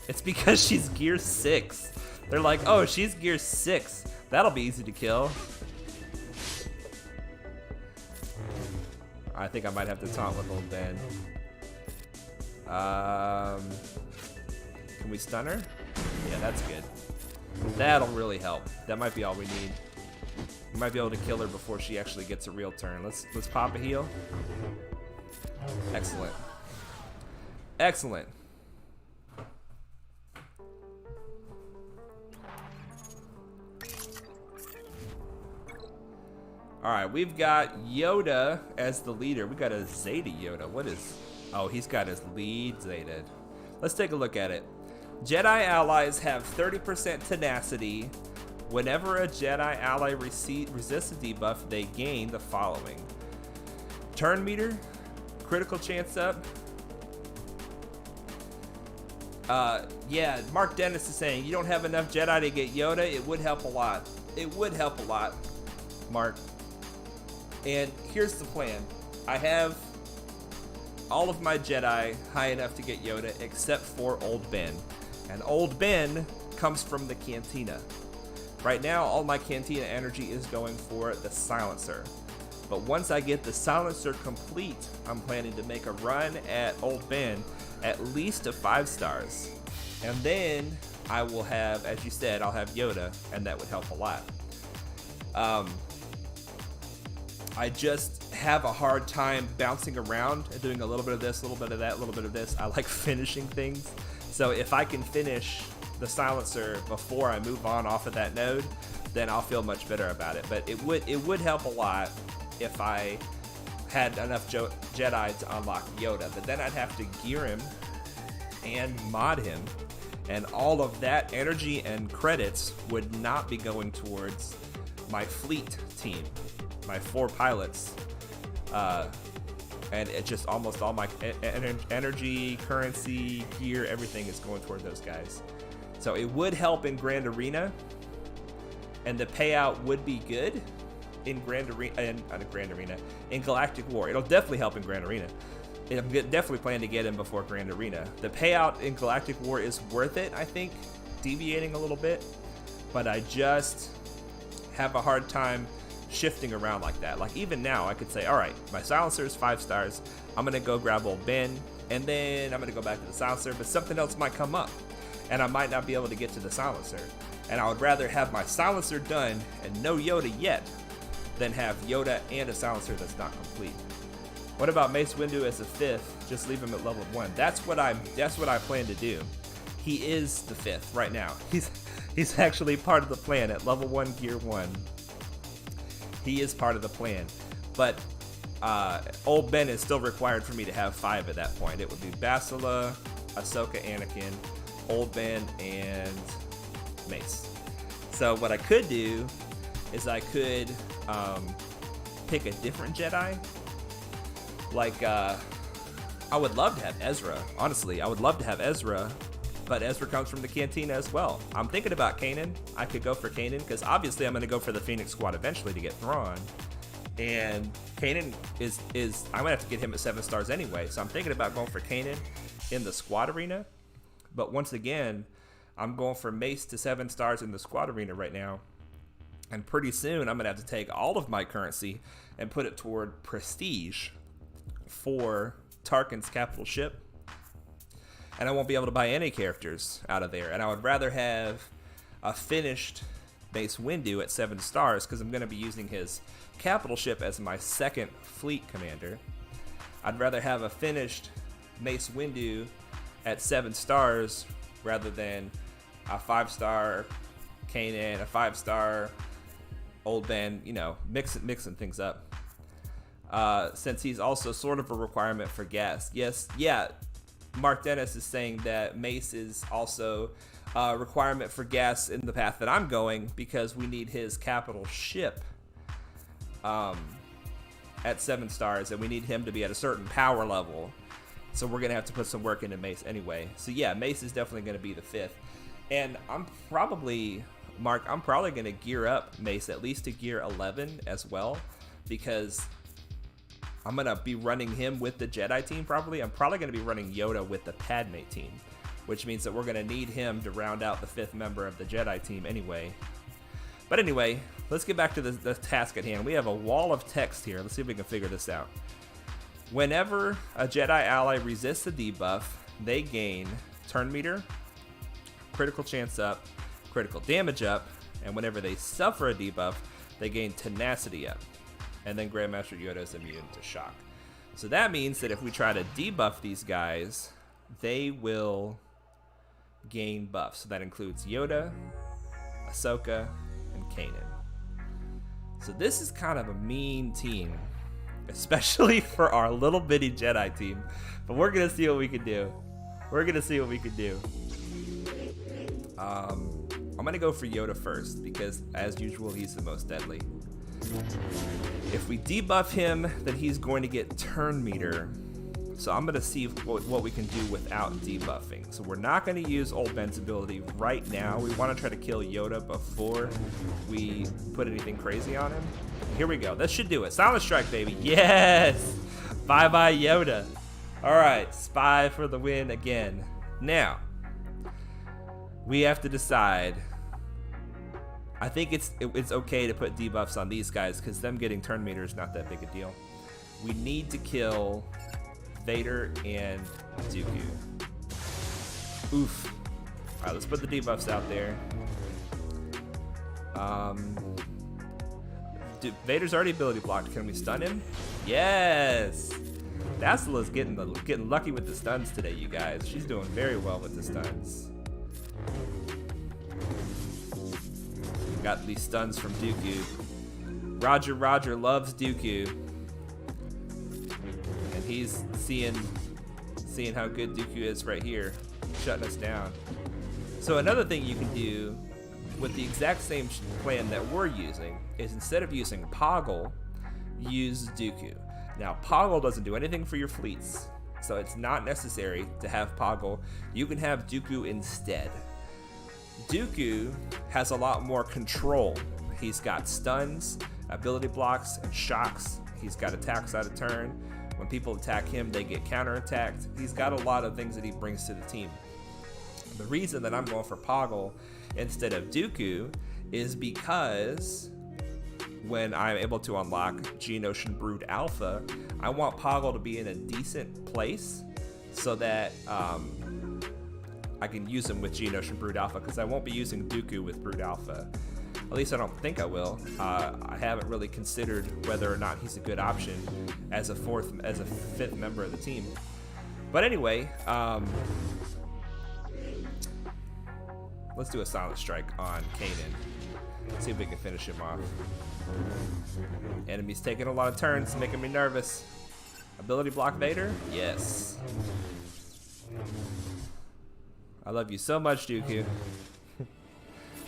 It's because she's gear 6. They're like, oh, she's gear 6. That'll be easy to kill. I think I might have to taunt with old Ben. Can we stun her? Yeah, that's good. That'll really help. That might be all we need. We might be able to kill her before she actually gets a real turn. Let's pop a heal. Excellent. Excellent. Alright, we've got Yoda as the leader. We got a Zeta Yoda. What is... Oh, he's got his lead Zeta. Let's take a look at it. Jedi allies have 30% tenacity. Whenever a Jedi ally resists a debuff, they gain the following. Turn meter, critical chance up. Yeah, Mark Dennis is saying, you don't have enough Jedi to get Yoda. It would help a lot. It would help a lot, Mark. And here's the plan. I have all of my Jedi high enough to get Yoda except for Old Ben. And Old Ben comes from the Cantina. Right now, all my Cantina energy is going for the Silencer. But once I get the Silencer complete, I'm planning to make a run at Old Ben at least to 5 stars. And then I will have, as you said, I'll have Yoda, and that would help a lot. I just have a hard time bouncing around and doing a little bit of this, a little bit of that, a little bit of this. I like finishing things. So if I can finish the Silencer before I move on off of that node, then I'll feel much better about it. But it would help a lot if I had enough Jedi to unlock Yoda. But then I'd have to gear him and mod him. And all of that energy and credits would not be going towards my fleet team. My 4 pilots, and it just almost all my energy, currency, gear, everything is going toward those guys. So it would help in Grand Arena, and the payout would be good in Grand Arena, in Galactic War. It'll definitely help in Grand Arena. I'm definitely planning to get him before Grand Arena. The payout in Galactic War is worth it, I think, deviating a little bit, but I just have a hard time shifting around like that. Like even now I could say, all right, my Silencer is 5 stars. I'm gonna go grab Old Ben, and then I'm gonna go back to the Silencer, but something else might come up and I might not be able to get to the Silencer. And I would rather have my Silencer done and no Yoda yet than have Yoda and a Silencer that's not complete. What about Mace Windu as a 5th? Just leave him at level 1. That's what I plan to do. He is the 5th right now. He's actually part of the plan at level 1 gear 1. He is part of the plan, but Old Ben is still required for me to have 5 at that point. It would be Bastila, Ahsoka, Anakin, Old Ben, and Mace. So what I could do is I could pick a different Jedi. Like, I would love to have Ezra. Honestly, I would love to have Ezra, but Ezra comes from the Cantina as well. I'm thinking about Kanan. I could go for Kanan, because obviously I'm going to go for the Phoenix Squad eventually to get Thrawn. And Kanan is I'm gonna have to get him at 7 stars anyway, so I'm thinking about going for Kanan in the squad arena. But once again, I'm going for Mace to 7 stars in the squad arena right now. And pretty soon, I'm going to have to take all of my currency and put it toward prestige for Tarkin's capital ship. And I won't be able to buy any characters out of there. And I would rather have a finished Mace Windu at 7 stars because I'm going to be using his capital ship as my second fleet commander. I'd rather have a finished Mace Windu at 7 stars rather than a 5-star Kanan, a 5-star Old Ben, you know, mixing things up. Since he's also sort of a requirement for gas. Yes, yeah, Mark Dennis is saying that Mace is also a requirement for gas in the path that I'm going because we need his capital ship at 7 stars, and we need him to be at a certain power level. So we're going to have to put some work into Mace anyway. So yeah, Mace is definitely going to be the 5th. And I'm probably going to gear up Mace at least to gear 11 as well, because I'm going to be running him with the Jedi team probably. I'm probably going to be running Yoda with the Padme team, which means that we're going to need him to round out the 5th member of the Jedi team anyway. But anyway, let's get back to the task at hand. We have a wall of text here. Let's see if we can figure this out. Whenever a Jedi ally resists a debuff, they gain turn meter, critical chance up, critical damage up, and whenever they suffer a debuff, they gain tenacity up. And then Grandmaster Yoda is immune to shock. So that means that if we try to debuff these guys, they will gain buffs. So that includes Yoda, Ahsoka, and Kanan. So this is kind of a mean team, especially for our little bitty Jedi team. But we're going to see what we can do. I'm going to go for Yoda first because, as usual, he's the most deadly. If we debuff him, then he's going to get turn meter. So I'm going to see what we can do without debuffing. So we're not going to use Old Ben's ability right now. We want to try to kill Yoda before we put anything crazy on him. Here we go. This should do it. Silent Strike, baby. Yes! Bye-bye, Yoda. All right, Spy for the win again. Now, we have to decide. I think it's okay to put debuffs on these guys because them getting turn meter is not that big a deal. We need to kill Vader and Dooku. Oof. All right, let's put the debuffs out there. Vader's already ability blocked. Can we stun him? Yes. Dacila's getting lucky with the stuns today, you guys. She's doing very well with the stuns. Got these stuns from Dooku. Roger loves Dooku. And he's seeing how good Dooku is right here, shutting us down. So another thing you can do with the exact same plan that we're using is instead of using Poggle, use Dooku. Now, Poggle doesn't do anything for your fleets, so it's not necessary to have Poggle. You can have Dooku instead. Dooku has a lot more control. He's got stuns, ability blocks, and shocks. He's got attacks out of turn. When people attack him, they get counterattacked. He's got a lot of things that he brings to the team. The reason that I'm going for Poggle instead of Dooku is because when I'm able to unlock Geonosian Brood Alpha, I want Poggle to be in a decent place so that I can use him with Geonosian Brood Alpha, because I won't be using Dooku with Brood Alpha. At least I don't think I will. I haven't really considered whether or not he's a good option as a 5th member of the team. But anyway, let's do a Silent Strike on Kanan. See if we can finish him off. Enemy's taking a lot of turns, making me nervous. Ability block Vader? Yes. I love you so much, Dooku.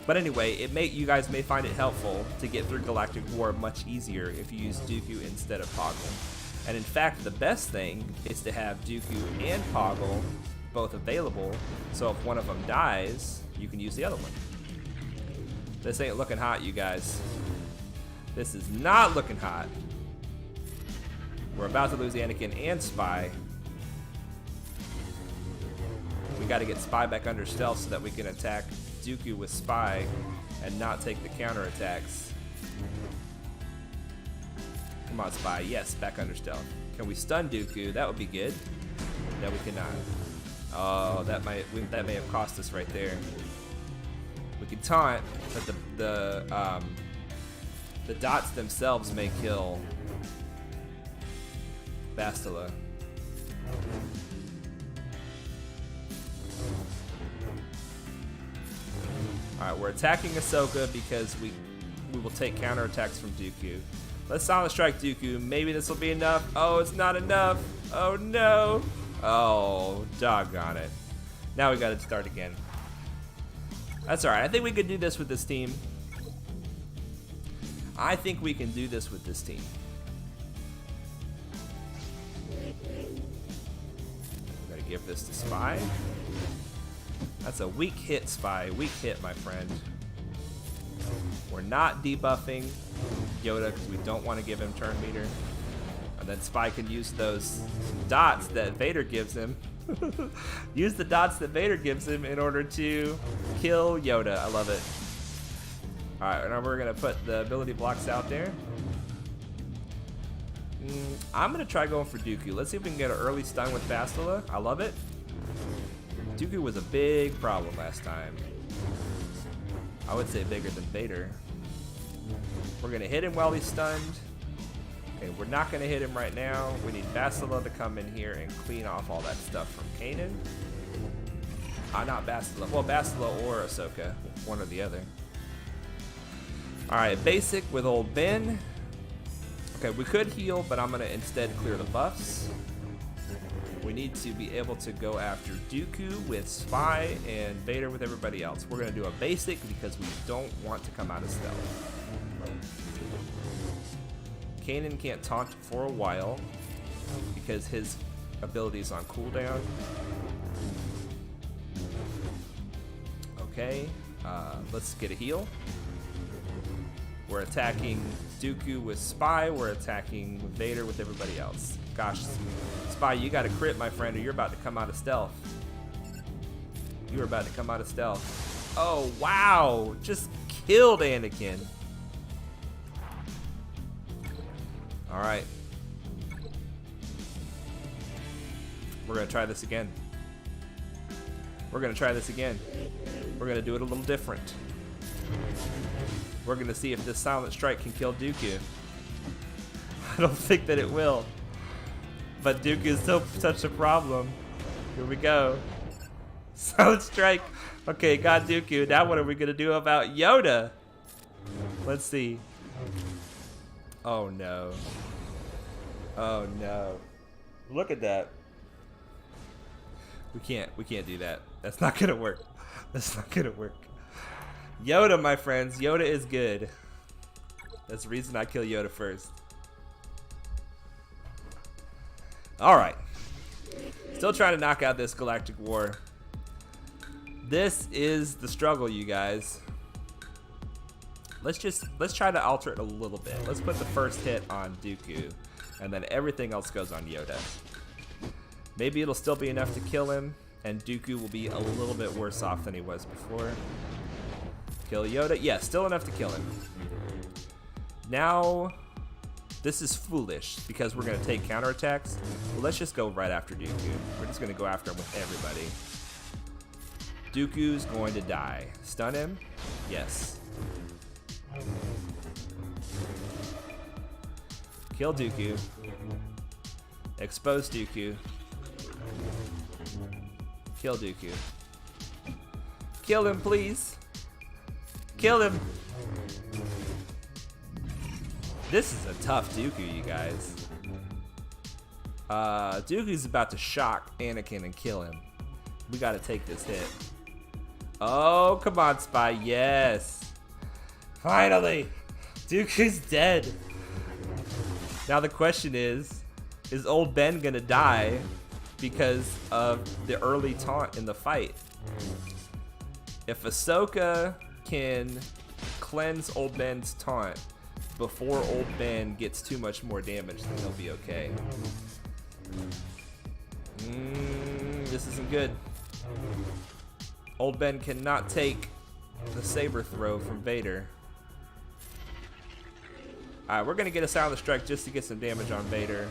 But anyway, you guys may find it helpful to get through Galactic War much easier if you use Dooku instead of Poggle. And in fact, the best thing is to have Dooku and Poggle both available, so if one of them dies, you can use the other one. This ain't looking hot, you guys. This is not looking hot. We're about to lose Anakin and Spy. We got to get Spy back under stealth so that we can attack Dooku with Spy and not take the counterattacks. Come on, Spy. Yes, back under stealth. Can we stun Dooku? That would be good. No, we cannot. Oh, that may have cost us right there. We can taunt, but the dots themselves may kill Bastila. Alright, we're attacking Ahsoka because we will take counterattacks from Dooku. Let's Silent Strike Dooku. Maybe this will be enough. Oh, it's not enough. Oh, no. Oh, doggone it. Now we gotta start again. That's alright. I think we could do this with this team. I think we can do this with this team. We're gonna give this to Spy. That's a weak hit, Spy. Weak hit, my friend. We're not debuffing Yoda because we don't want to give him turn meter. And then Spy can use those dots that Vader gives him. Use the dots that Vader gives him in order to kill Yoda. I love it. Alright, now we're going to put the ability blocks out there. I'm going to try going for Dooku. Let's see if we can get an early stun with Bastila. I love it. Dooku was a big problem last time. I would say bigger than Vader. We're going to hit him while he's stunned. Okay, we're not going to hit him right now. We need Bastila to come in here and clean off all that stuff from Kanan. Not Bastila. Well, Bastila or Ahsoka. One or the other. Alright, basic with old Ben. Okay, we could heal, but I'm going to instead clear the buffs. We need to be able to go after Dooku with Spy and Vader with everybody else. We're going to do a basic because we don't want to come out of stealth. Kanan can't taunt for a while because his ability is on cooldown. Okay, let's get a heal. We're attacking Dooku with Spy. We're attacking Vader with everybody else. Gosh, Spy, you got a crit, my friend, or you're about to come out of stealth. You were about to come out of stealth. Oh, wow. Just killed Anakin. All right. We're going to try this again. We're going to try this again. We're going to do it a little different. We're going to see if this Silent Strike can kill Dooku. I don't think that it will. But Dooku is still such a problem. Here we go. Silent Strike. Okay, got Dooku. Now what are we going to do about Yoda? Let's see. Oh, no. Oh, no. Look at that. We can't do that. That's not going to work. That's not going to work. Yoda, my friends. Yoda is good. That's the reason I kill Yoda first. Alright. Still trying to knock out this Galactic War. This is the struggle, you guys. Let's try to alter it a little bit. Let's put the first hit on Dooku, and then everything else goes on Yoda. Maybe it'll still be enough to kill him, and Dooku will be a little bit worse off than he was before. Kill Yoda. Yeah, still enough to kill him. Now, this is foolish because we're going to take counterattacks. Well, let's just go right after Dooku. We're just going to go after him with everybody. Dooku's going to die. Stun him? Yes. Kill Dooku. Expose Dooku. Kill Dooku. Kill him, please. Kill him. This is a tough Dooku, you guys. Dooku's about to shock Anakin and kill him. We gotta take this hit. Oh, come on, Spy. Yes. Finally. Dooku's dead. Now the question is old Ben gonna die because of the early taunt in the fight? If Ahsoka can cleanse old Ben's taunt, before Old Ben gets too much more damage, then he'll be okay. This isn't good. Old Ben cannot take the saber throw from Vader. Alright, we're going to get a Silent Strike just to get some damage on Vader.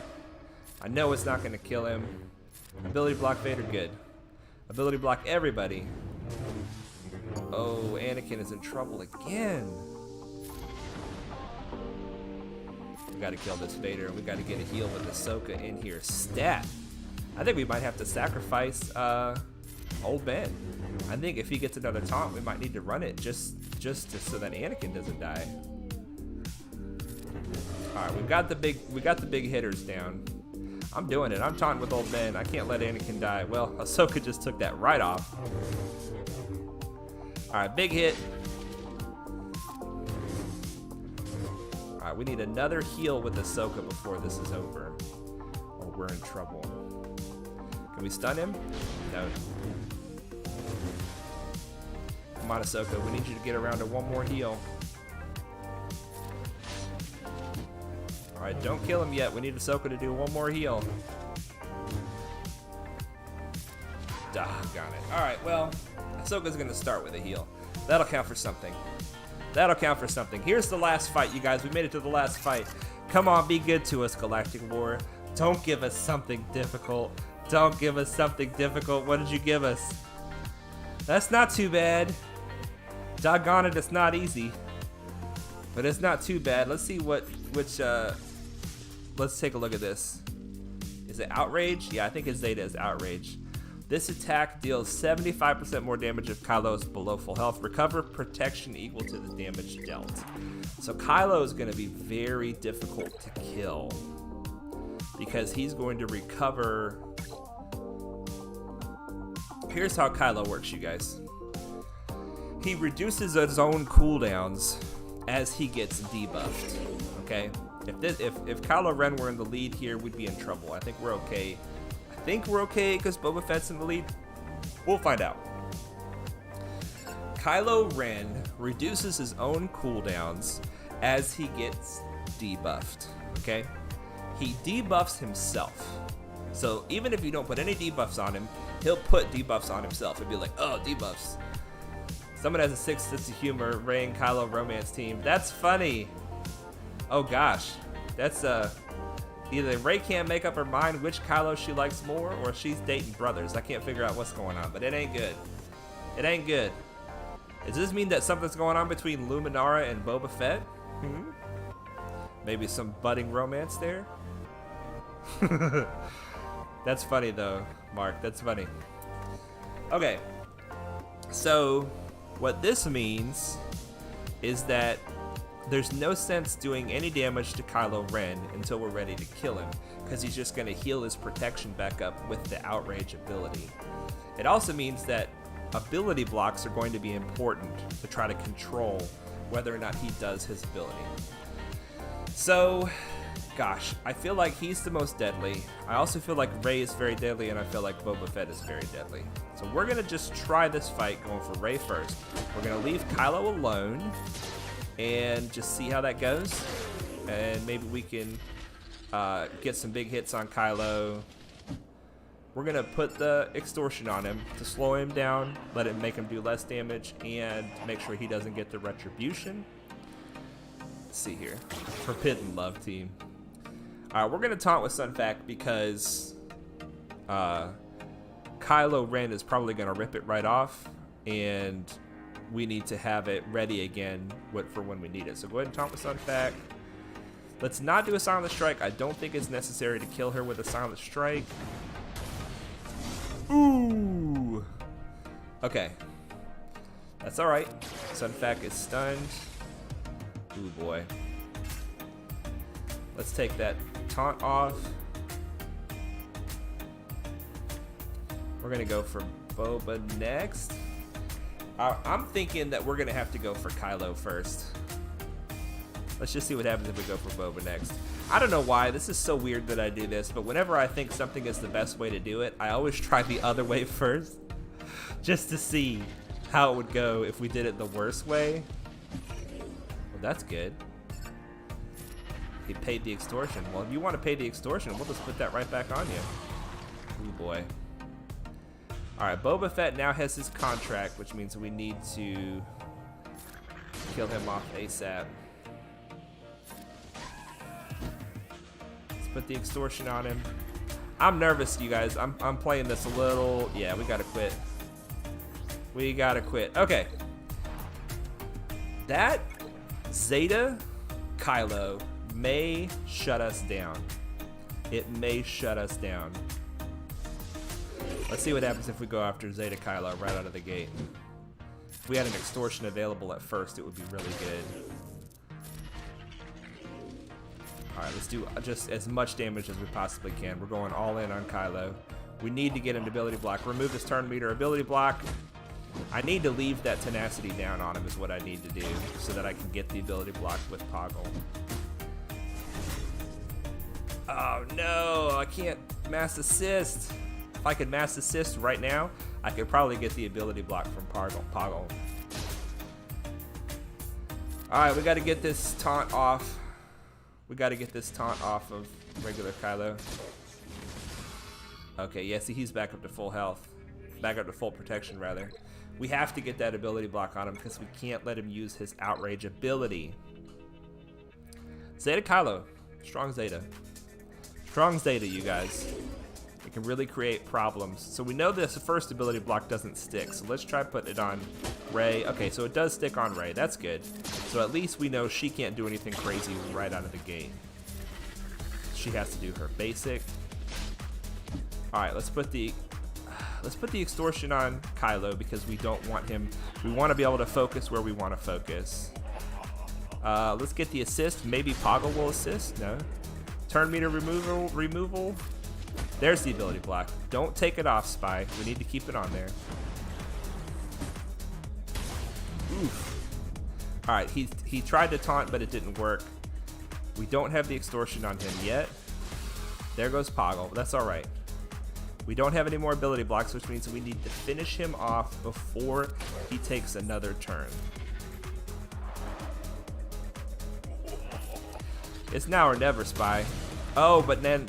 I know it's not going to kill him. Ability block Vader, good. Ability block everybody. Oh, Anakin is in trouble again. We got to kill this Vader, and we got to get a heal with Ahsoka in here. Stat. I think we might have to sacrifice Old Ben. I think if he gets another taunt, we might need to run it just so that Anakin doesn't die. All right, we got the big hitters down. I'm doing it. I'm taunting with Old Ben. I can't let Anakin die. Well, Ahsoka just took that right off. All right, big hit. All right, we need another heal with Ahsoka before this is over, or we're in trouble. Can we stun him? No. Come on, Ahsoka. We need you to get around to one more heal. Alright, don't kill him yet. We need Ahsoka to do one more heal. Got it. Alright, well, Ahsoka's going to start with a heal. That'll count for something. That'll count for something. Here's the last fight, you guys. We made it to the last fight. Come on, be good to us, Galactic War. Don't give us something difficult. Don't give us something difficult. What did you give us? That's not too bad. Doggone it, it's not easy. But it's not too bad. Let's see let's take a look at this. Is it Outrage? Yeah, I think his Zeta is Outrage. This attack deals 75% more damage if Kylo is below full health. Recover protection equal to the damage dealt. So Kylo is going to be very difficult to kill because he's going to recover. Here's how Kylo works, you guys. He reduces his own cooldowns as he gets debuffed. Okay? If Kylo Ren were in the lead here, we'd be in trouble. I think we're okay. I think we're okay because Boba Fett's in the lead. We'll find out. Kylo Ren reduces his own cooldowns as he gets debuffed. Okay? He debuffs himself. So even if you don't put any debuffs on him, he'll put debuffs on himself and be like, oh, debuffs. Someone has a sixth sense of humor. Rey and Kylo romance team. That's funny. Oh gosh. That's either Rey can't make up her mind which Kylo she likes more, or she's dating brothers. I can't figure out what's going on, but it ain't good. It ain't good. Does this mean that something's going on between Luminara and Boba Fett? Maybe some budding romance there? That's funny though, Mark. That's funny. Okay. So what this means is that there's no sense doing any damage to Kylo Ren until we're ready to kill him, because he's just going to heal his protection back up with the Outrage ability. It also means that ability blocks are going to be important to try to control whether or not he does his ability. So, gosh, I feel like he's the most deadly. I also feel like Rey is very deadly, and I feel like Boba Fett is very deadly. So we're going to just try this fight going for Rey first. We're going to leave Kylo alone and just see how that goes. And maybe we can get some big hits on Kylo. We're going to put the Extortion on him to slow him down, let it make him do less damage, and make sure he doesn't get the Retribution. Let's see here. Forbidden Love team. Alright, we're going to taunt with Sunfac because Kylo Ren is probably going to rip it right off, and we need to have it ready again for when we need it. So go ahead and taunt with Sunfac. Let's not do a Silent Strike. I don't think it's necessary to kill her with a Silent Strike. Ooh. Okay. That's alright. Sunfac is stunned. Ooh boy. Let's take that taunt off. We're gonna go for Boba next. I'm thinking that we're gonna have to go for Kylo first. Let's just see what happens if we go for Boba next. I don't know why, this is so weird that I do this, but whenever I think something is the best way to do it, I always try the other way first, just to see how it would go if we did it the worst way. Well, that's good. He paid the extortion. Well, if you want to pay the extortion, we'll just put that right back on you. Ooh, boy. Alright, Boba Fett now has his contract, which means we need to kill him off ASAP. Let's put the extortion on him. I'm nervous, you guys. I'm playing this a little... Yeah, we gotta quit. We gotta quit. Okay. That Zeta Kylo may shut us down. It may shut us down. Let's see what happens if we go after Zeta Kylo right out of the gate. If we had an extortion available at first, it would be really good. Alright, let's do just as much damage as we possibly can. We're going all in on Kylo. We need to get an ability block. Remove his turn meter ability block. I need to leave that tenacity down on him is what I need to do so that I can get the ability block with Poggle. Oh no, I can't mass assist. If I could mass assist right now, I could probably get the ability block from Poggle. Alright, we gotta get this taunt off. We gotta get this taunt off of regular Kylo. Okay, yeah, see, he's back up to full health. Back up to full protection, rather. We have to get that ability block on him because we can't let him use his outrage ability. Zeta Kylo. Strong Zeta. Strong Zeta, you guys. It can really create problems. So we know this first ability block doesn't stick, so let's try putting it on Rey. Okay, so it does stick on Rey. That's good. So at least we know she can't do anything crazy right out of the gate. She has to do her basic. Alright, let's put the extortion on Kylo because we don't want him. We want to be able to focus where we want to focus. Let's get the assist. Maybe Poggle will assist. No. Turn meter removal. There's the ability block. Don't take it off, Spy. We need to keep it on there. Oof. Alright, he tried to taunt, but it didn't work. We don't have the extortion on him yet. There goes Poggle. That's alright. We don't have any more ability blocks, which means we need to finish him off before he takes another turn. It's now or never, Spy. Oh, but then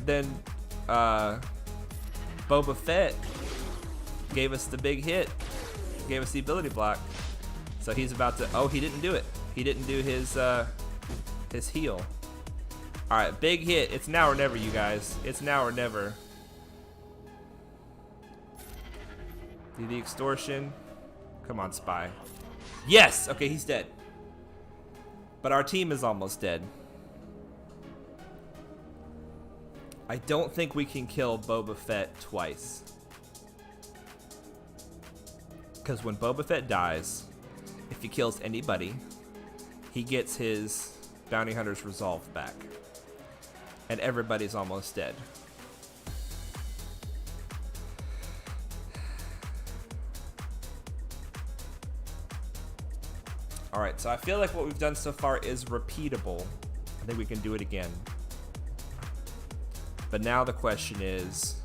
Boba Fett gave us the big hit. Gave us the ability block. So he's about to... Oh, he didn't do it. He didn't do his heal. Alright, big hit. It's now or never, you guys. It's now or never. Do the extortion. Come on, Spy. Yes! Okay, he's dead. But our team is almost dead. I don't think we can kill Boba Fett twice. Because when Boba Fett dies, if he kills anybody, he gets his bounty hunter's resolve back. And everybody's almost dead. Alright, so I feel like what we've done so far is repeatable. I think we can do it again. But now the question is...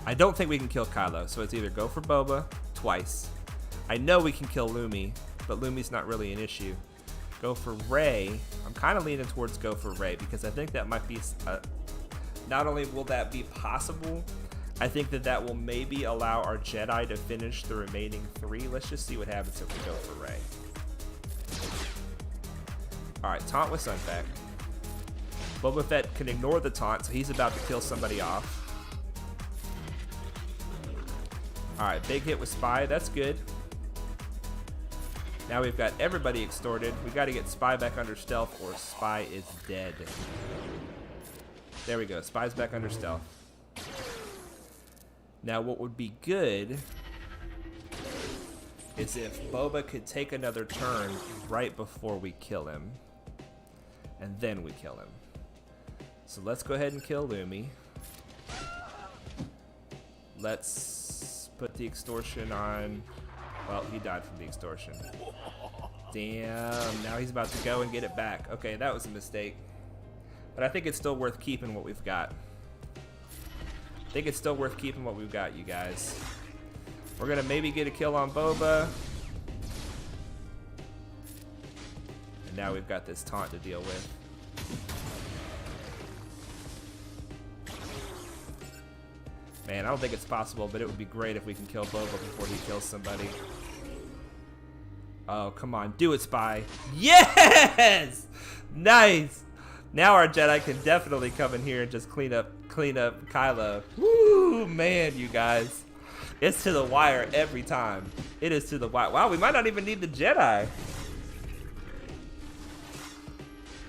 I don't think we can kill Kylo, so it's either go for Boba twice. I know we can kill Lumi, but Lumi's not really an issue. Go for Rey. I'm kind of leaning towards go for Rey because I think that might be... not only will that be possible, I think that will maybe allow our Jedi to finish the remaining 3. Let's just see what happens if we go for Rey. Alright, taunt with Sunpack. Boba Fett can ignore the taunt, so he's about to kill somebody off. Alright, big hit with Spy. That's good. Now we've got everybody extorted. We got to get Spy back under stealth or Spy is dead. There we go. Spy's back under stealth. Now what would be good is if Boba could take another turn right before we kill him. And then we kill him. So let's go ahead and kill Lumi. Let's put the extortion on... Well, he died from the extortion. Damn, now he's about to go and get it back. Okay, that was a mistake. But I think it's still worth keeping what we've got. I think it's still worth keeping what we've got, you guys. We're gonna maybe get a kill on Boba. And now we've got this taunt to deal with. Man, I don't think it's possible, but it would be great if we can kill Boba before he kills somebody. Oh, come on. Do it, Spy. Yes! Nice! Now our Jedi can definitely come in here and just clean up Kylo. Woo, man, you guys. It's to the wire every time. It is to the wire. Wow, we might not even need the Jedi.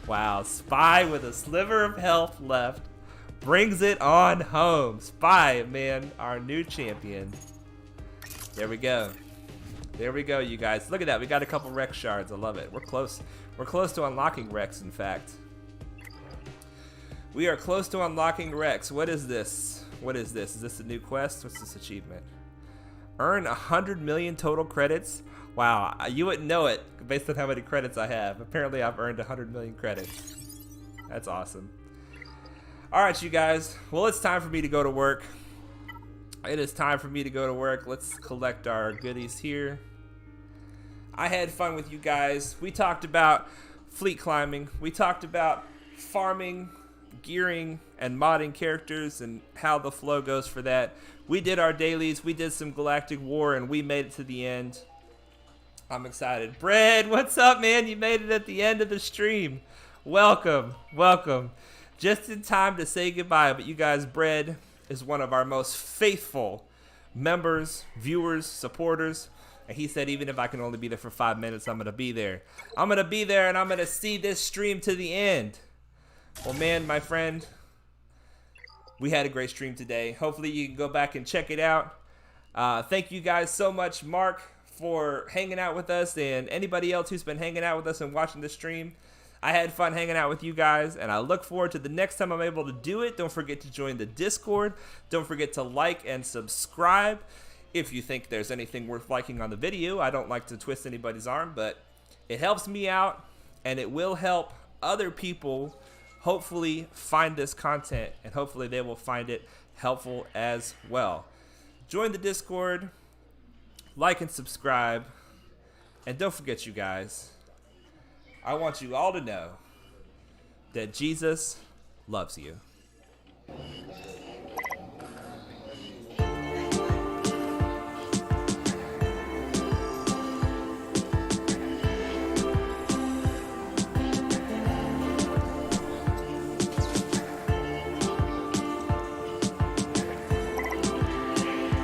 Wow, Spy with a sliver of health left brings it on home. Spy, man, our new champion. There we go. There we go, you guys. Look at that. We got a couple Rex shards. I love it. We're close. We're close to unlocking Rex, in fact. We are close to unlocking Rex. What is this? What is this? Is this a new quest? What's this achievement? Earn 100 million total credits. Wow, you wouldn't know it based on how many credits I have. Apparently, I've earned 100 million credits. That's awesome. All right, you guys. Well, it's time for me to go to work. It is time for me to go to work. Let's collect our goodies here. I had fun with you guys. We talked about fleet climbing. We talked about farming, gearing, and modding characters and how the flow goes for that. We did our dailies. We did some Galactic War, and we made it to the end. I'm excited. Bread, what's up, man? You made it at the end of the stream. Welcome. Welcome. Just in time to say goodbye, but you guys, Bread is one of our most faithful members, viewers, supporters. And he said, even if I can only be there for 5 minutes, I'm going to be there. I'm going to be there, and I'm going to see this stream to the end. Well, man, my friend, we had a great stream today. Hopefully you can go back and check it out. Thank you guys so much, Mark, for hanging out with us, and anybody else who's been hanging out with us and watching the stream. I had fun hanging out with you guys, and I look forward to the next time I'm able to do it. Don't forget to join the Discord. Don't forget to like and subscribe if you think there's anything worth liking on the video. I don't like to twist anybody's arm, but it helps me out, and it will help other people hopefully find this content, and hopefully they will find it helpful as well. Join the Discord, like and subscribe, and don't forget, you guys, I want you all to know that Jesus loves you.